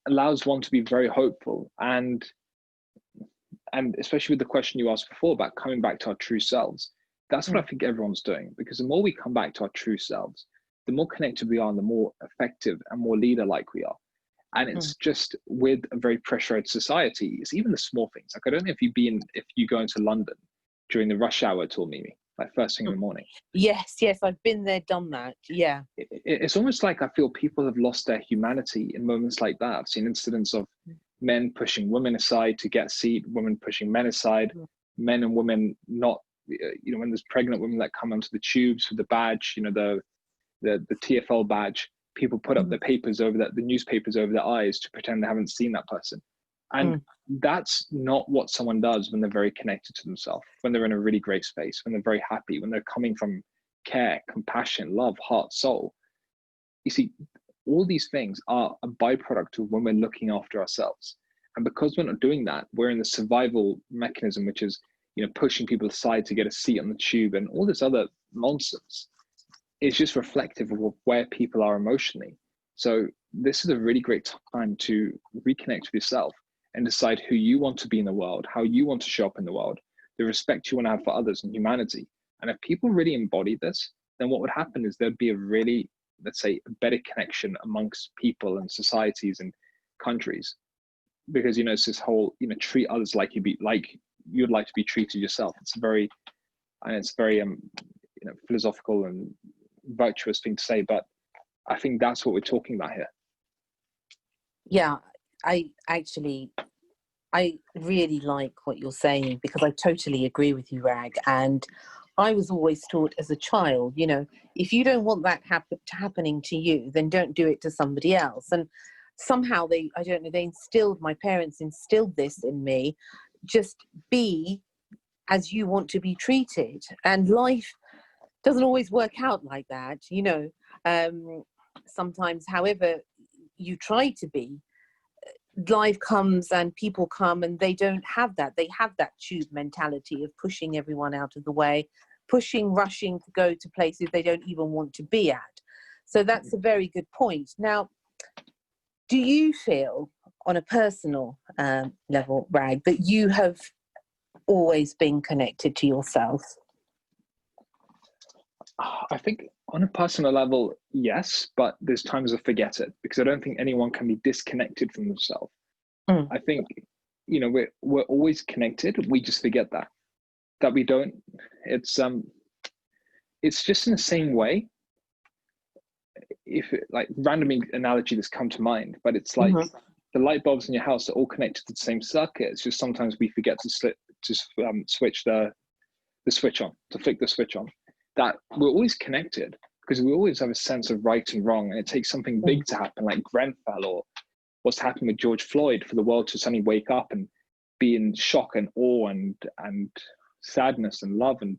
allows one to be very hopeful, and especially with the question you asked before about coming back to our true selves. That's what I think everyone's doing, because the more we come back to our true selves, the more connected we are and the more effective and more leader-like we are. And it's just with a very pressurized society, it's even the small things. Like, I don't know if you go into London during the rush hour at all, Mimi, like first thing in the morning. Yes, I've been there, done that. Yeah. It's almost like I feel people have lost their humanity in moments like that. I've seen incidents of men pushing women aside to get a seat, women pushing men aside, men and women not, when there's pregnant women that come onto the tubes with the badge, the TfL badge, people put up the newspapers over their eyes to pretend they haven't seen that person. And that's not what someone does when they're very connected to themselves, when they're in a really great space, when they're very happy, when they're coming from care, compassion, love, heart, soul. You see, all these things are a byproduct of when we're looking after ourselves. And because we're not doing that, we're in the survival mechanism, which is, pushing people aside to get a seat on the tube and all this other nonsense. It's just reflective of where people are emotionally. So this is a really great time to reconnect with yourself and decide who you want to be in the world, how you want to show up in the world, the respect you want to have for others and humanity. And if people really embody this, then what would happen is there'd be a really, let's say, a better connection amongst people and societies and countries. Because, it's this whole, treat others like you'd like to be treated yourself. It's very philosophical and virtuous thing to say, but I think that's what we're talking about here. Yeah, I really like what you're saying, because I totally agree with you, Rag. And I was always taught as a child, you know, if you don't want that happening to you, then don't do it to somebody else. And somehow I don't know, my parents instilled this in me, just be as you want to be treated. And life doesn't always work out like that, you know. Sometimes, however you try to be, life comes and people come and they don't have that. They have that tube mentality of pushing everyone out of the way, rushing to go to places they don't even want to be at. So that's a very good point. Now, do you feel on a personal level, Rag, that you have always been connected to yourself? I think on a personal level, yes, but there's times I forget it because I don't think anyone can be disconnected from themselves. I think, you know, we're always connected. We just forget that we don't. It's just in the same way. If like random analogy that's come to mind, but it's like the light bulbs in your house are all connected to the same circuit. It's just sometimes we forget to switch the switch on, to flick the switch on. That we're always connected because we always have a sense of right and wrong, and it takes something big to happen, like Grenfell or what's happened with George Floyd, for the world to suddenly wake up and be in shock and awe and sadness and love. And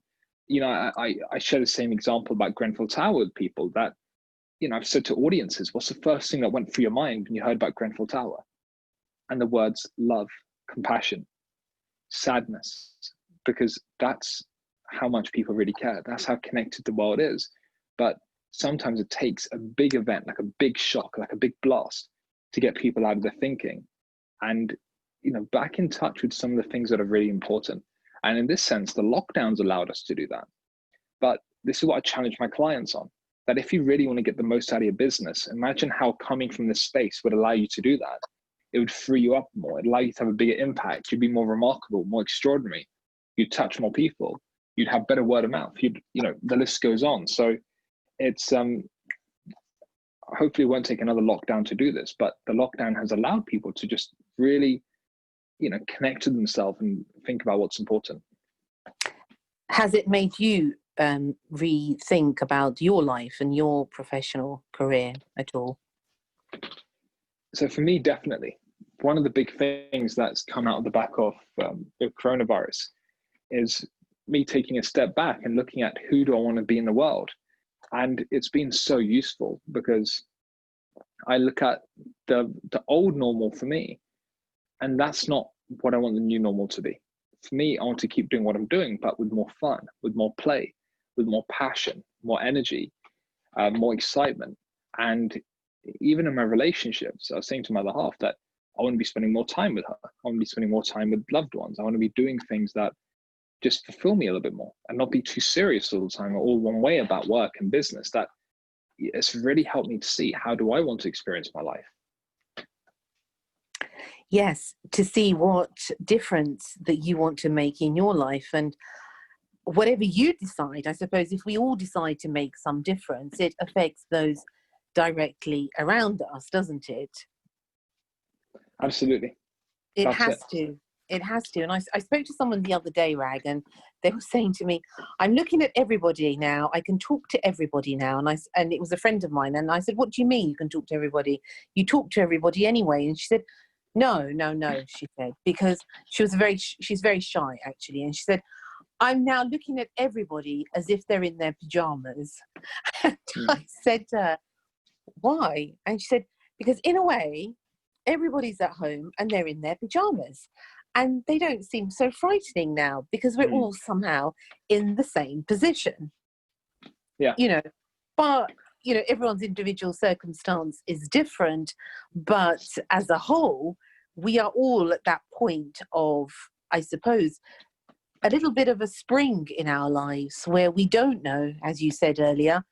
you know, I share the same example about Grenfell Tower with people that, you know, I've said to audiences, what's the first thing that went through your mind when you heard about Grenfell Tower? And the words love, compassion, sadness, because that's how much people really care. That's how connected the world is. But sometimes it takes a big event, like a big shock, like a big blast, to get people out of their thinking and, you know, back in touch with some of the things that are really important. And in this sense, the lockdowns allowed us to do that. But this is what I challenge my clients on, that if you really want to get the most out of your business, imagine how coming from this space would allow you to do that. It would free you up more. It'd allow you to have a bigger impact. You'd be more remarkable, more extraordinary. You'd touch more people. You'd have better word of mouth. You know, the list goes on. So it's hopefully it won't take another lockdown to do this, but the lockdown has allowed people to just really, you know, connect to themselves and think about what's important. Has it made you rethink about your life and your professional career at all? So for me, definitely. One of the big things that's come out of the back of the coronavirus is me taking a step back and looking at who do I want to be in the world. And it's been so useful because I look at the old normal for me, and that's not what I want the new normal to be. For me, I want to keep doing what I'm doing, but with more fun, with more play, with more passion, more energy, more excitement. And even in my relationships, I was saying to my other half that I want to be spending more time with her. I want to be spending more time with loved ones. I want to be doing things that just fulfill me a little bit more and not be too serious all the time or all one way about work and business. That it's really helped me to see, how do I want to experience my life? Yes, to see what difference that you want to make in your life. And whatever you decide, I suppose if we all decide to make some difference, it affects those directly around us, doesn't it? Absolutely. It has to. It has to. And I spoke to someone the other day, Rag, and they were saying to me, I'm looking at everybody now. I can talk to everybody now. And it was a friend of mine. And I said, what do you mean you can talk to everybody? You talk to everybody anyway. And she said, no, she said, because she's very shy, actually. And she said, I'm now looking at everybody as if they're in their pajamas. And I said to her, why? And she said, because in a way, everybody's at home and they're in their pajamas. And they don't seem so frightening now because we're all somehow in the same position. Yeah. You know, but, you know, everyone's individual circumstance is different. But as a whole, we are all at that point of, I suppose, a little bit of a spring in our lives where we don't know, as you said earlier,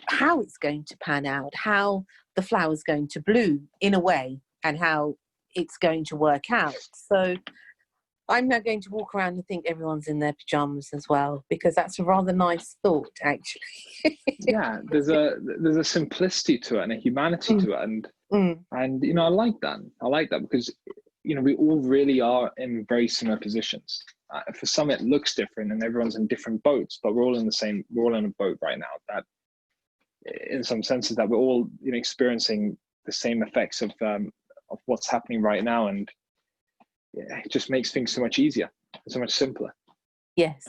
how it's going to pan out, how the flower's going to bloom in a way, and how it's going to work out. So I'm now going to walk around and think everyone's in their pajamas as well, because that's a rather nice thought, actually. Yeah, there's a simplicity to it and a humanity to it, and you know, I like that because, you know, we all really are in very similar positions, for some it looks different and everyone's in different boats, but we're all in a boat right now, that in some senses that we're all, experiencing the same effects of what's happening right now. And it just makes things so much easier, so much simpler. Yes,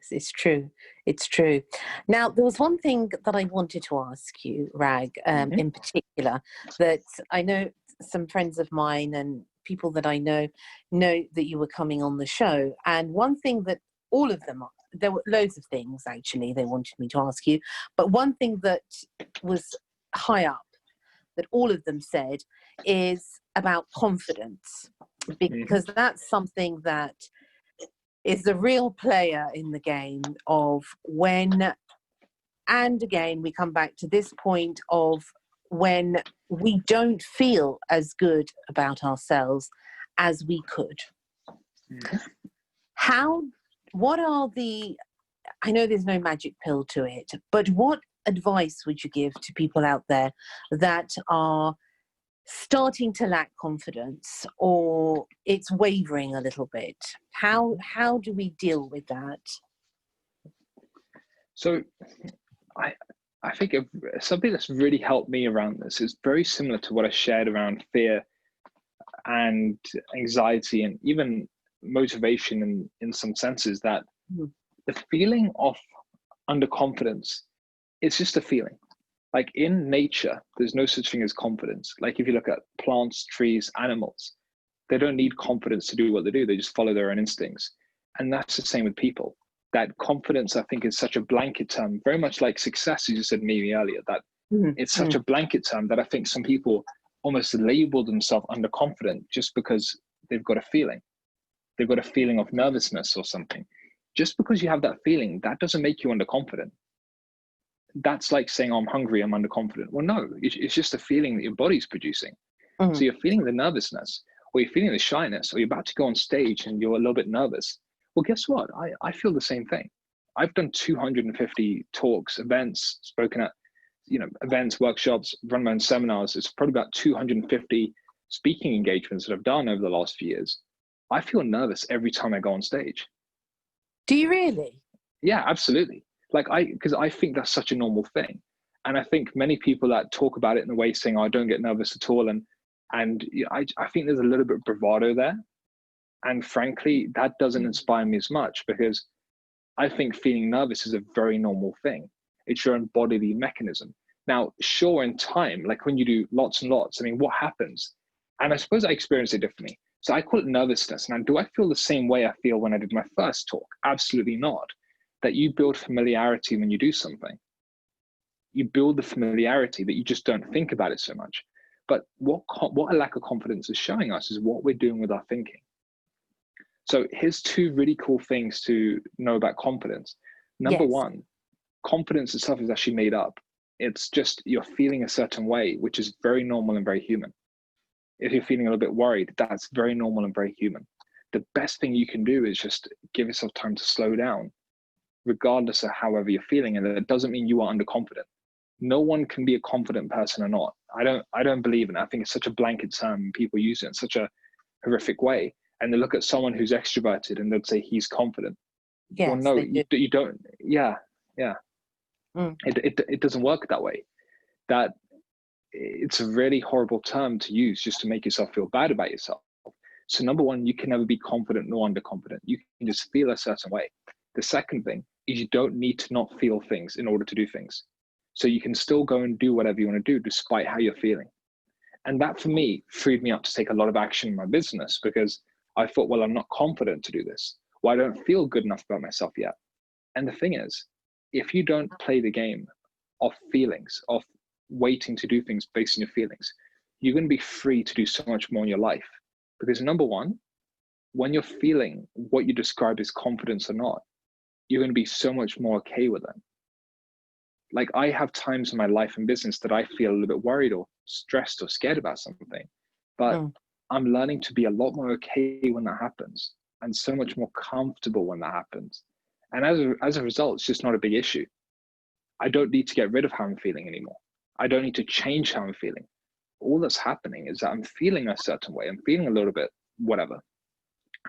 it's true. It's true. Now, there was one thing that I wanted to ask you, Rag, in particular, that I know some friends of mine and people that I know that you were coming on the show. And one thing that all of them, there were loads of things actually they wanted me to ask you, but one thing that was high up that all of them said is about confidence, because that's something that is the real player in the game of when, and again, we come back to this point of when we don't feel as good about ourselves as we could. What are the, I know there's no magic pill to it, but what advice would you give to people out there that are starting to lack confidence or it's wavering a little bit? How do we deal with that? So I think something that's really helped me around this is very similar to what I shared around fear and anxiety and even motivation in some senses, that the feeling of underconfidence, it's just a feeling. Like in nature, there's no such thing as confidence. Like if you look at plants, trees, animals, they don't need confidence to do what they do. They just follow their own instincts. And that's the same with people. That confidence, I think, is such a blanket term, very much like success, as you said, Mimi, earlier, that it's such a blanket term that I think some people almost label themselves underconfident just because they've got a feeling. They've got a feeling of nervousness or something. Just because you have that feeling, that doesn't make you underconfident. That's like saying, oh, I'm hungry, I'm underconfident. Well, no, it's just a feeling that your body's producing. So you're feeling the nervousness, or you're feeling the shyness, or you're about to go on stage and you're a little bit nervous. Well, guess what? I feel the same thing. I've done 250 talks, events, spoken at, events, workshops, run my own seminars. It's probably about 250 speaking engagements that I've done over the last few years. I feel nervous every time I go on stage. Do you really? Yeah, absolutely. Because I think that's such a normal thing. And I think many people that talk about it in a way saying, oh, I don't get nervous at all. And I think there's a little bit of bravado there. And frankly, that doesn't inspire me as much, because I think feeling nervous is a very normal thing. It's your own bodily mechanism. Now, sure, in time, like when you do lots and lots, what happens? And I suppose I experience it differently. So I call it nervousness. Now, do I feel the same way I feel when I did my first talk? Absolutely not. That you build familiarity when you do something. You build the familiarity that you just don't think about it so much. But what a lack of confidence is showing us is what we're doing with our thinking. So here's two really cool things to know about confidence. Number one, confidence itself is actually made up. It's just you're feeling a certain way, which is very normal and very human. If you're feeling a little bit worried, that's very normal and very human. The best thing you can do is just give yourself time to slow down, regardless of however you're feeling. And that doesn't mean you are underconfident. No one can be a confident person or not. I don't believe in it. I think it's such a blanket term. People use it in such a horrific way. And they look at someone who's extroverted and they'd say he's confident. Yes, well, no, you don't. Yeah. It doesn't work that way. That it's a really horrible term to use just to make yourself feel bad about yourself. So number one, you can never be confident nor underconfident. You can just feel a certain way. The second thing is you don't need to not feel things in order to do things. So you can still go and do whatever you want to do despite how you're feeling. And that for me freed me up to take a lot of action in my business, because I thought, well, I'm not confident to do this. Well, I don't feel good enough about myself yet. And the thing is, if you don't play the game of feelings, of waiting to do things based on your feelings, you're going to be free to do so much more in your life. Because number one, when you're feeling what you describe as confidence or not, you're going to be so much more okay with it. Like I have times in my life and business that I feel a little bit worried or stressed or scared about something, but I'm learning to be a lot more okay when that happens, and so much more comfortable when that happens. And as a result, it's just not a big issue. I don't need to get rid of how I'm feeling anymore. I don't need to change how I'm feeling. All that's happening is that I'm feeling a certain way. I'm feeling a little bit whatever.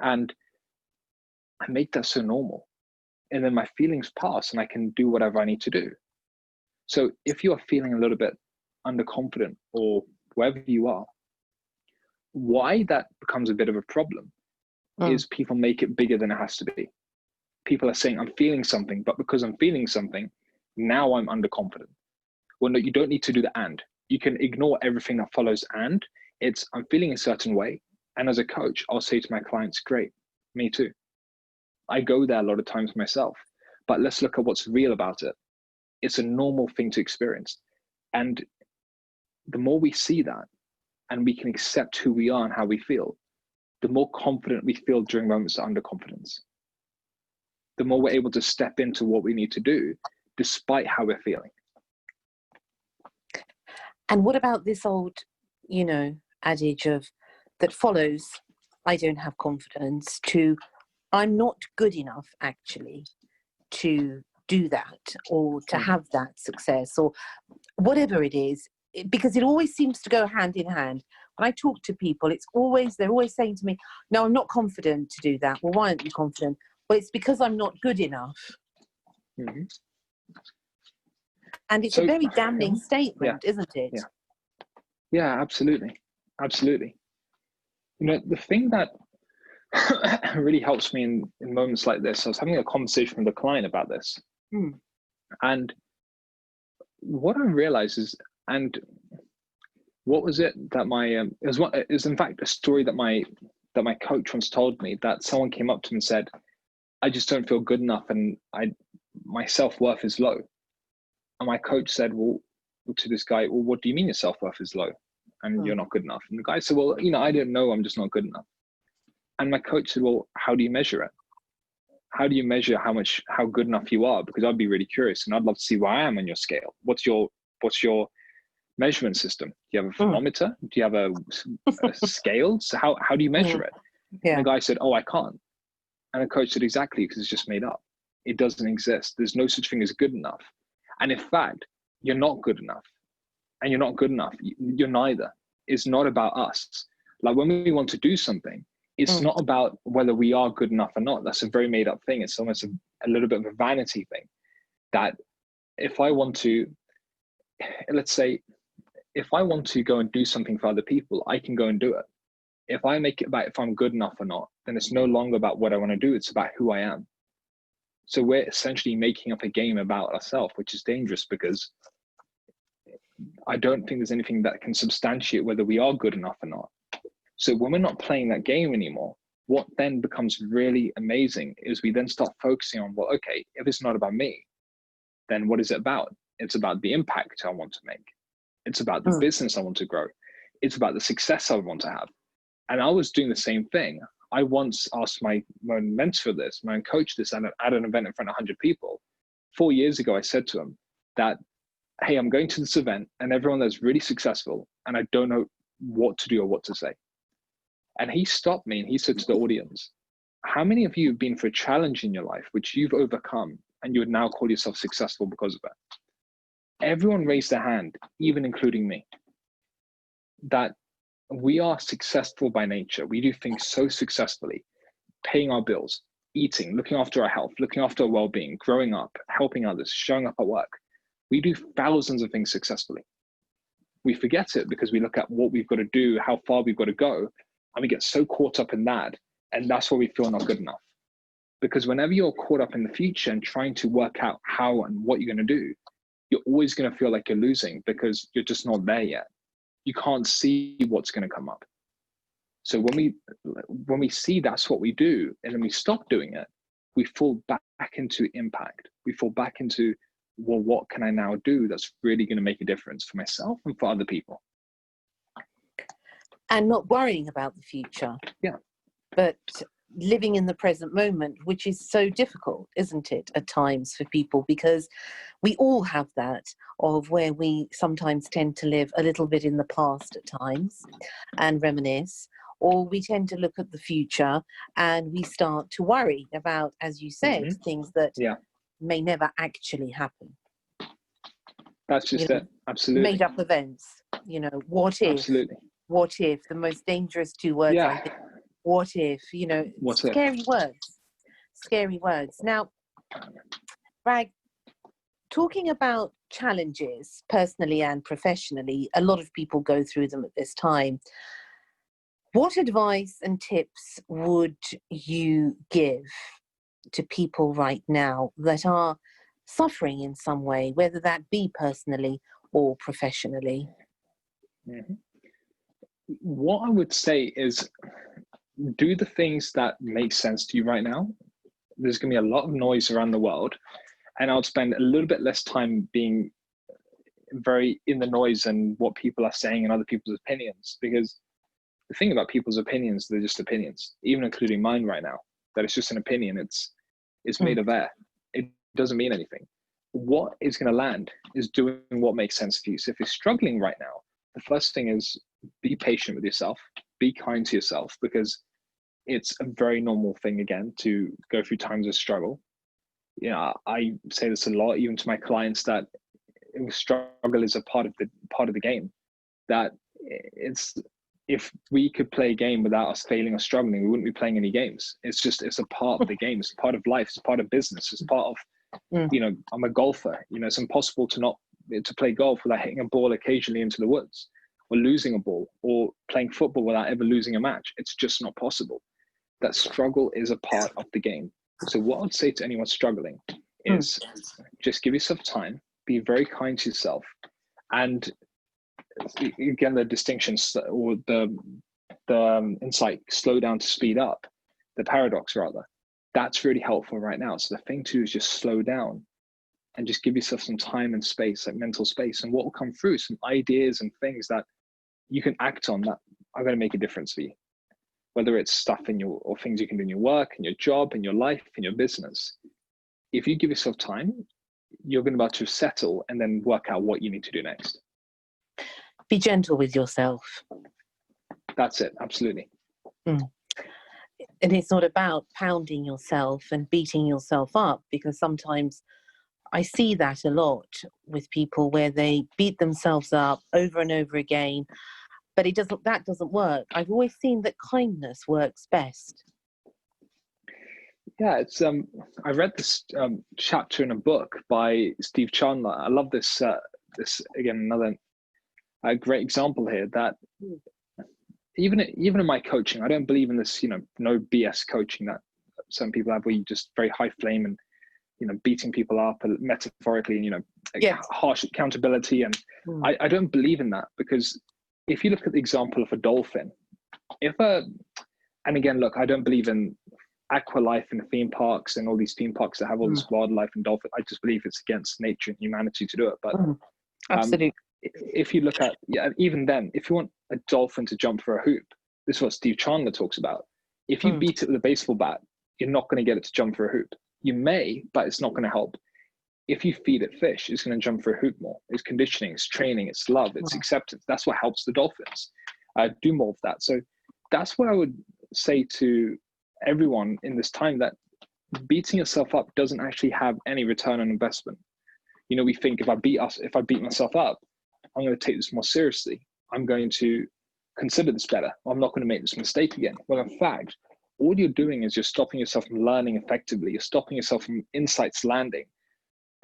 And I make that so normal. And then my feelings pass and I can do whatever I need to do. So if you're feeling a little bit underconfident or wherever you are, why that becomes a bit of a problem is people make it bigger than it has to be. People are saying, I'm feeling something, but because I'm feeling something, now I'm underconfident. Well, no, you don't need to do the and. You can ignore everything that follows and. It's, I'm feeling a certain way. And as a coach, I'll say to my clients, great, me too. I go there a lot of times myself, but let's look at what's real about it. It's a normal thing to experience. And the more we see that and we can accept who we are and how we feel, the more confident we feel during moments of underconfidence. The more we're able to step into what we need to do despite how we're feeling. And what about this old, adage that follows, I don't have confidence, to I'm not good enough actually to do that or to have that success or whatever it is, because it always seems to go hand in hand. When I talk to people, they're always saying to me, no, I'm not confident to do that. Well, why aren't you confident? Well, it's because I'm not good enough. Mm-hmm. And it's a very damning statement, isn't it? Yeah, absolutely. Absolutely. The thing that really helps me in moments like this, I was having a conversation with a client about this. And what I realized is, and what was it that it was in fact a story that my coach once told me, that someone came up to him and said, I just don't feel good enough and my self-worth is low. And my coach said, well, to this guy, well, what do you mean your self-worth is low and you're not good enough? And the guy said, well, I don't know, I'm just not good enough. And my coach said, well, how do you measure it? How do you measure how good enough you are? Because I'd be really curious and I'd love to see where I am on your scale. What's your measurement system? Do you have a thermometer? Do you have a scale? So how do you measure it? And the guy said, oh, I can't. And the coach said, exactly, because it's just made up. It doesn't exist. There's no such thing as good enough. And in fact, you're not good enough. And you're not good enough. You're neither. It's not about us. Like when we want to do something, it's not about whether we are good enough or not. That's a very made up thing. It's almost a little bit of a vanity thing. That if I want to, let's say, if I want to go and do something for other people, I can go and do it. If I make it about if I'm good enough or not, then it's no longer about what I want to do. It's about who I am. So we're essentially making up a game about ourselves, which is dangerous because I don't think there's anything that can substantiate whether we are good enough or not. So when we're not playing that game anymore, what then becomes really amazing is we then start focusing on, well, okay, if it's not about me, then what is it about? It's about the impact I want to make. It's about the business I want to grow. It's about the success I want to have. And I was doing the same thing. I once asked my own mentor this, my own coach this at an event in front of 100 people. 4 years ago, I said to him that, hey, I'm going to this event and everyone that's really successful and I don't know what to do or what to say. And he stopped me and he said to the audience, how many of you have been through a challenge in your life which you've overcome and you would now call yourself successful because of it? Everyone raised their hand, even including me, that we are successful by nature. We do things so successfully, paying our bills, eating, looking after our health, looking after our well-being, growing up, helping others, showing up at work. We do thousands of things successfully. We forget it because we look at what we've got to do, how far we've got to go, and we get so caught up in that. And that's why we feel not good enough. Because whenever you're caught up in the future and trying to work out how and what you're going to do, you're always going to feel like you're losing because you're just not there yet. You can't see what's going to come up. So when we see that's what we do and then we stop doing it, we fall back into impact. We fall back into, well, what can I now do that's really going to make a difference for myself and for other people? And not worrying about the future. Yeah. But living in the present moment, which is so difficult, isn't it, at times for people, because we all have that of where we sometimes tend to live a little bit in the past at times and reminisce, or we tend to look at the future and we start to worry about, as you said, things that may never actually happen. That's just it. Absolutely. Made up events, what if? Absolutely. What if? The most dangerous two words, I think. What if, what scary if? words. scary words. Now, Rag, talking about challenges personally and professionally, a lot of people go through them at this time. What advice and tips would you give to people right now that are suffering in some way, whether that be personally or professionally? Mm-hmm. What I would say is do the things that make sense to you right now. There's going to be a lot of noise around the world, and I'll spend a little bit less time being very in the noise and what people are saying and other people's opinions, because the thing about people's opinions, they're just opinions, even including mine right now, that it's just an opinion. It's made of air. It doesn't mean anything. What is going to land is doing what makes sense for you. So if you're struggling right now, the first thing is be patient with yourself, be kind to yourself, because it's a very normal thing, again, to go through times of struggle. You know, I say this a lot, even to my clients, that struggle is a part of the game. That it's, if we could play a game without us failing or struggling, we wouldn't be playing any games. It's a part of the game. It's part of life. It's part of business. It's part of, you know, I'm a golfer. You know, it's impossible to play golf without hitting a ball occasionally into the woods, or losing a ball, or playing football without ever losing a match. It's just not possible. That struggle is a part of the game. So what I'd say to anyone struggling is just give yourself time, be very kind to yourself, and again, the distinctions, or the insight, slow down to speed up, the paradox rather, that's really helpful right now. So the thing too is just slow down and just give yourself some time and space, like mental space, and what will come through, some ideas and things that you can act on that are going to make a difference for you. Whether it's stuff or things you can do in your work, in your job, in your life, in your business. If you give yourself time, you're going to be able to settle and then work out what you need to do next. Be gentle with yourself. That's it, absolutely. And it's not about pounding yourself and beating yourself up, because sometimes I see that a lot with people where they beat themselves up over and over again, but that doesn't work. I've always seen that kindness works best. Yeah, it's I read this chapter in a book by Steve Chandler. I love this. This again, another great example here. That even in my coaching, I don't believe in this, you know, no BS coaching that some people have, where you just very high flame and, you know, beating people up metaphorically, and, you know, harsh accountability. And I don't believe in that, because if you look at the example of a dolphin, and again, look, I don't believe in aqua life and theme parks and all these theme parks that have all this wildlife and dolphin. I just believe it's against nature and humanity to do it. But absolutely. If you look at, even then, if you want a dolphin to jump for a hoop, this is what Steve Chandler talks about. If you beat it with a baseball bat, you're not going to get it to jump for a hoop. You may, but it's not going to help. If you feed it fish, it's going to jump for a hoop more. It's conditioning, it's training, it's love, it's acceptance. That's what helps the dolphins do more of that. So that's what I would say to everyone in this time, that beating yourself up doesn't actually have any return on investment. You know, we think if I beat myself up, I'm going to take this more seriously. I'm going to consider this better. I'm not going to make this mistake again. Well, in fact, all you're doing is you're stopping yourself from learning effectively. You're stopping yourself from insights landing,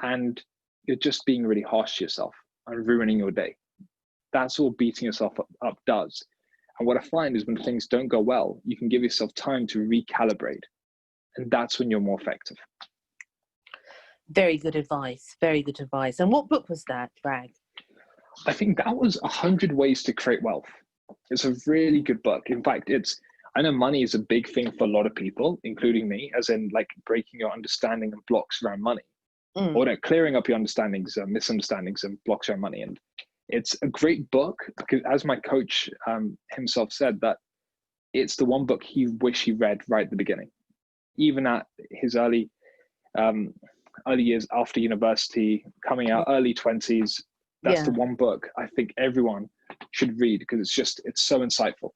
and you're just being really harsh to yourself and ruining your day. That's all beating yourself up does. And what I find is when things don't go well, you can give yourself time to recalibrate. And that's when you're more effective. Very good advice. Very good advice. And what book was that, Rag? I think that was 100 Ways to Create Wealth. It's a really good book. In fact, I know money is a big thing for a lot of people, including me, as in like breaking your understanding and blocks around money, or clearing up your understandings, misunderstandings and blocks around money. And it's a great book, because as my coach himself said, that it's the one book he wished he read right at the beginning, even at his early years after university, coming out, early 20s. That's the one book I think everyone should read, because it's so insightful.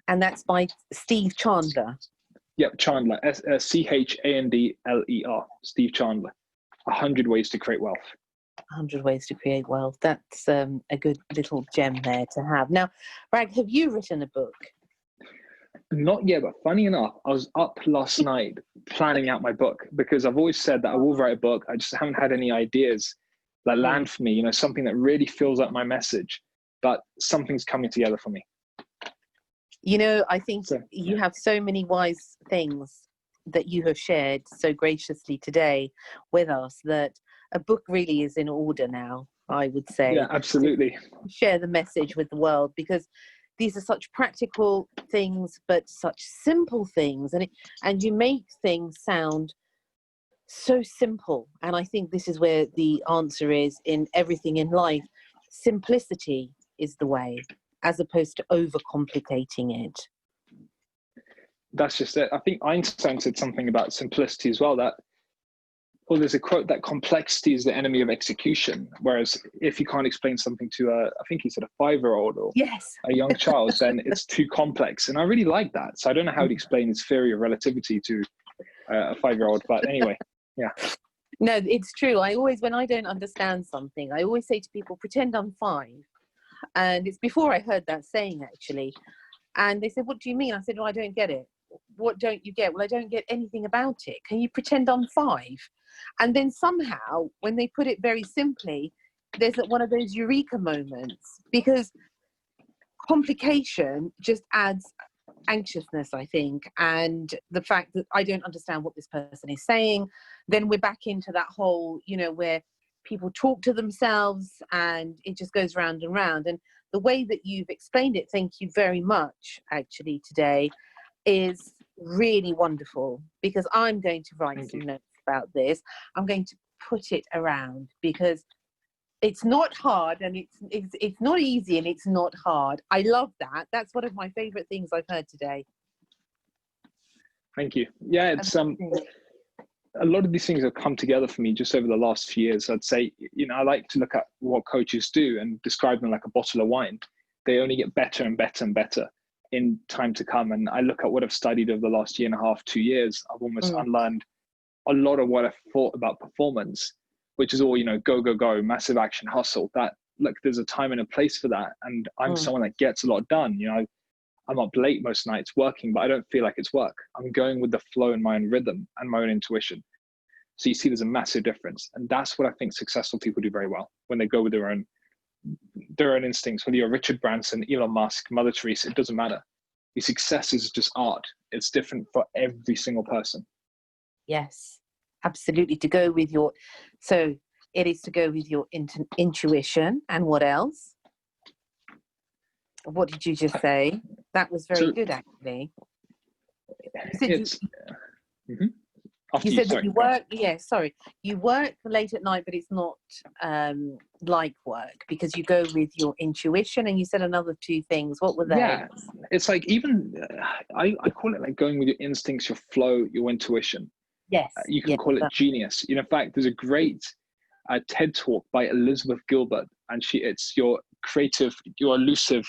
And that's by Steve Chandler. Yep, Chandler, Chandler, Steve Chandler. 100 Ways to Create Wealth. 100 Ways to Create Wealth. That's a good little gem there to have. Now, Rag, have you written a book? Not yet, but funny enough, I was up last night planning out my book, because I've always said that I will write a book. I just haven't had any ideas that land for me, you know, something that really fills up my message, but something's coming together for me. You know, I think So, you have so many wise things that you have shared so graciously today with us that a book really is in order now, I would say. yeah, absolutely. To share the message with the world, because these are such practical things, but such simple things, and you make things sound so simple. And I think this is where the answer is in everything in life. Simplicity is the way, as opposed to overcomplicating it. That's just it. I think Einstein said something about simplicity as well, that, well, there's a quote that complexity is the enemy of execution. Whereas if you can't explain something to I think he said a 5-year-old or Yes. a young child, then it's too complex. And I really like that. So I don't know how to explain his theory of relativity to a 5-year-old, but anyway, yeah. No, it's true. I always, when I don't understand something, I always say to people, pretend I'm 5. And it's before I heard that saying, actually. And they said, what do you mean? I said, well, I don't get it. What don't you get? Well, I don't get anything about it. Can you pretend I'm 5? And then somehow, when they put it very simply, there's one of those eureka moments, because complication just adds anxiousness, I think, and the fact that I don't understand what this person is saying. Then we're back into that whole, you know, where people talk to themselves and it just goes round and round. And the way that you've explained it, thank you very much, actually, today, is really wonderful, because I'm going to write some notes about this. I'm going to put it around, because it's not hard, and it's not easy, and it's not hard. I love that. That's one of my favorite things I've heard today. Thank you. Yeah, it's a lot of these things have come together for me just over the last few years. I'd say, you know, I like to look at what coaches do and describe them like a bottle of wine. They only get better and better and better in time to come. And I look at what I've studied over the last 1.5, 2 years. I've almost unlearned a lot of what I thought about performance, which is all, you know, go, go, go, massive action, hustle. That, look, there's a time and a place for that. And I'm someone that gets a lot done. You know, I'm up late most nights working, but I don't feel like it's work. I'm going with the flow in my own rhythm and my own intuition. So you see there's a massive difference. And that's what I think successful people do very well, when they go with their own instincts. Whether you're Richard Branson, Elon Musk, Mother Teresa, it doesn't matter. The success is just art. It's different for every single person. Yes, absolutely. So it is to go with your intuition. And what else? What did you just say? That was very good, actually. You said that you work. You work late at night, but it's not like work, because you go with your intuition. And you said another 2 things. What were they? Yeah, it's like, even I call it like going with your instincts, your flow, your intuition. Yes. You can call it genius. You know, in fact, there's a great TED talk by Elizabeth Gilbert, and it's your elusive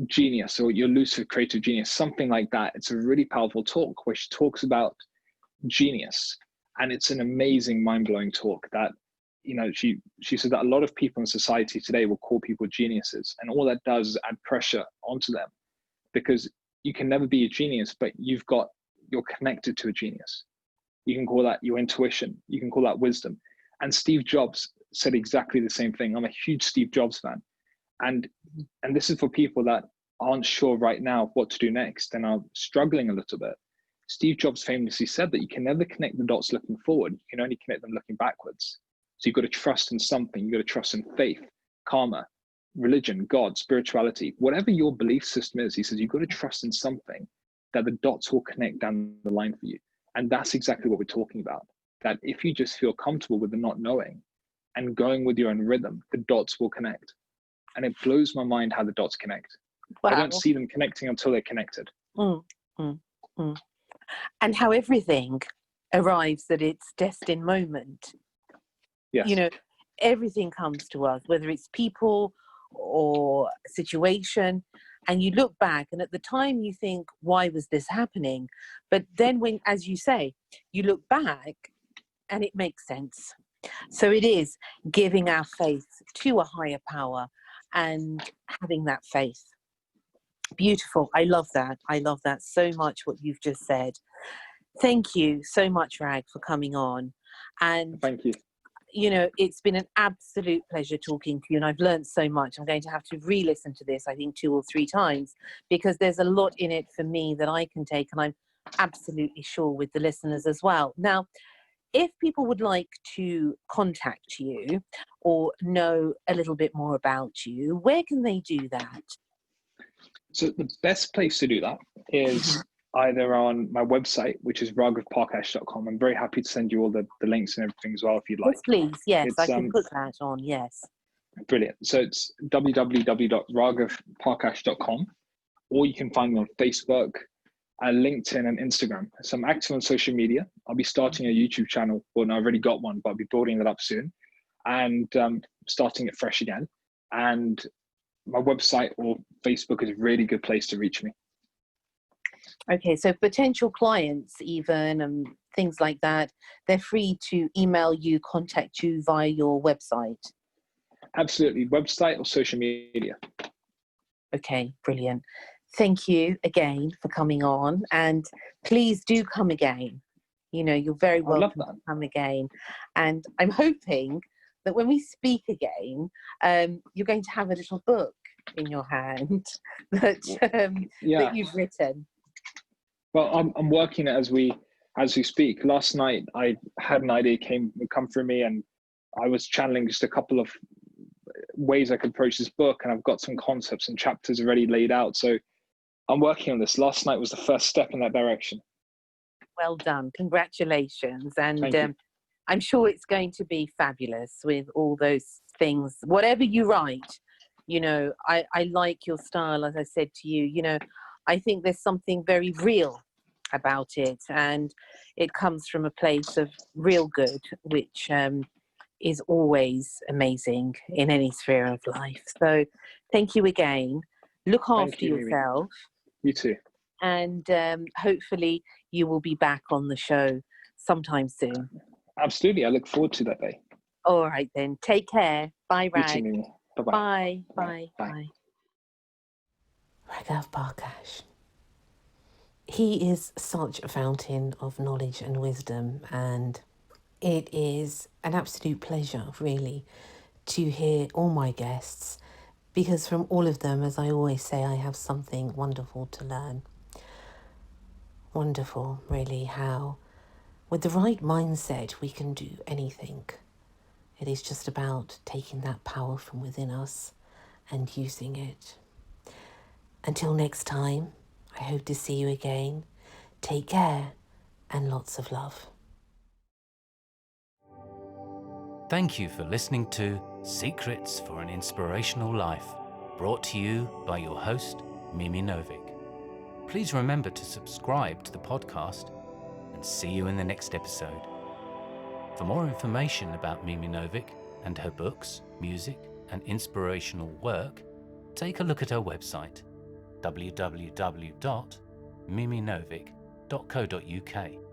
genius, or your elusive creative genius, something like that. It's a really powerful talk where she talks about genius, and it's an amazing, mind-blowing talk that, you know, she said that a lot of people in society today will call people geniuses, and all that does is add pressure onto them, because you can never be a genius, but you're connected to a genius. You can call that your intuition. You can call that wisdom. And Steve Jobs said exactly the same thing. I'm a huge Steve Jobs fan. And this is for people that aren't sure right now what to do next and are struggling a little bit. Steve Jobs famously said that you can never connect the dots looking forward. You can only connect them looking backwards. So you've got to trust in something. You've got to trust in faith, karma, religion, God, spirituality, whatever your belief system is. He says you've got to trust in something that the dots will connect down the line for you. And that's exactly what we're talking about. That if you just feel comfortable with the not knowing and going with your own rhythm, the dots will connect. And it blows my mind how the dots connect. Wow. I don't see them connecting until they're connected. And how everything arrives at its destined moment. Yes. You know, everything comes to us, whether it's people or situation, and you look back, and at the time you think, why was this happening? But then when, as you say, you look back and it makes sense. So it is giving our faith to a higher power and having that faith. Beautiful. I love that. I love that so much, what you've just said. Thank you so much, Rag, for coming on. And, Thank you. it's been an absolute pleasure talking to you, and I've learned so much. I'm going to have to re-listen to this, I think, 2 or 3 times, because there's a lot in it for me that I can take, and I'm absolutely sure with the listeners as well. Now, if people would like to contact you or know a little bit more about you, where can they do that? So the best place to do that is either on my website, which is raghavparkash.com. I'm very happy to send you all the links and everything as well, if you'd like. Yes, please. Yes, It's I can put that on. Yes. brilliant. So it's www.raghavparkash.com, or you can find me on Facebook, LinkedIn, and Instagram. So I'm active on social media. I'll be starting a YouTube channel. Well, no, I've already got one, but I'll be building that up soon, and starting it fresh again. And my website or Facebook is a really good place to reach me. Okay, so potential clients even and things like that, they're free to email you, contact you via your website. Absolutely, website or social media. Okay, brilliant. Thank you again for coming on, and please do come again. You're very welcome to come again. And I'm hoping that when we speak again, you're going to have a little book in your hand that you've written. Well, I'm working it as we speak. Last night, I had an idea come through me, and I was channeling just a couple of ways I could approach this book, and I've got some concepts and chapters already laid out. So I'm working on this. Last night was the first step in that direction. Well done. Congratulations. And I'm sure it's going to be fabulous with all those things. Whatever you write, I like your style, as I said to you. I think there's something very real about it, and it comes from a place of real good, which is always amazing in any sphere of life. So thank you again. Look after yourself. You too. And hopefully you will be back on the show sometime soon. Absolutely. I look forward to that day. All right then. Take care. Bye, Rag. You too, Mimi. Bye-bye. Bye. Bye. Bye. Bye. Raghav Parkash. He is such a fountain of knowledge and wisdom, and it is an absolute pleasure, really, to hear all my guests, because from all of them, as I always say, I have something wonderful to learn. Wonderful, really, how with the right mindset we can do anything. It is just about taking that power from within us and using it. Until next time, I hope to see you again. Take care and lots of love. Thank you for listening to Secrets for an Inspirational Life, brought to you by your host, Mimi Novic. Please remember to subscribe to the podcast, and see you in the next episode. For more information about Mimi Novic and her books, music, and inspirational work, take a look at her website, www.miminovic.co.uk.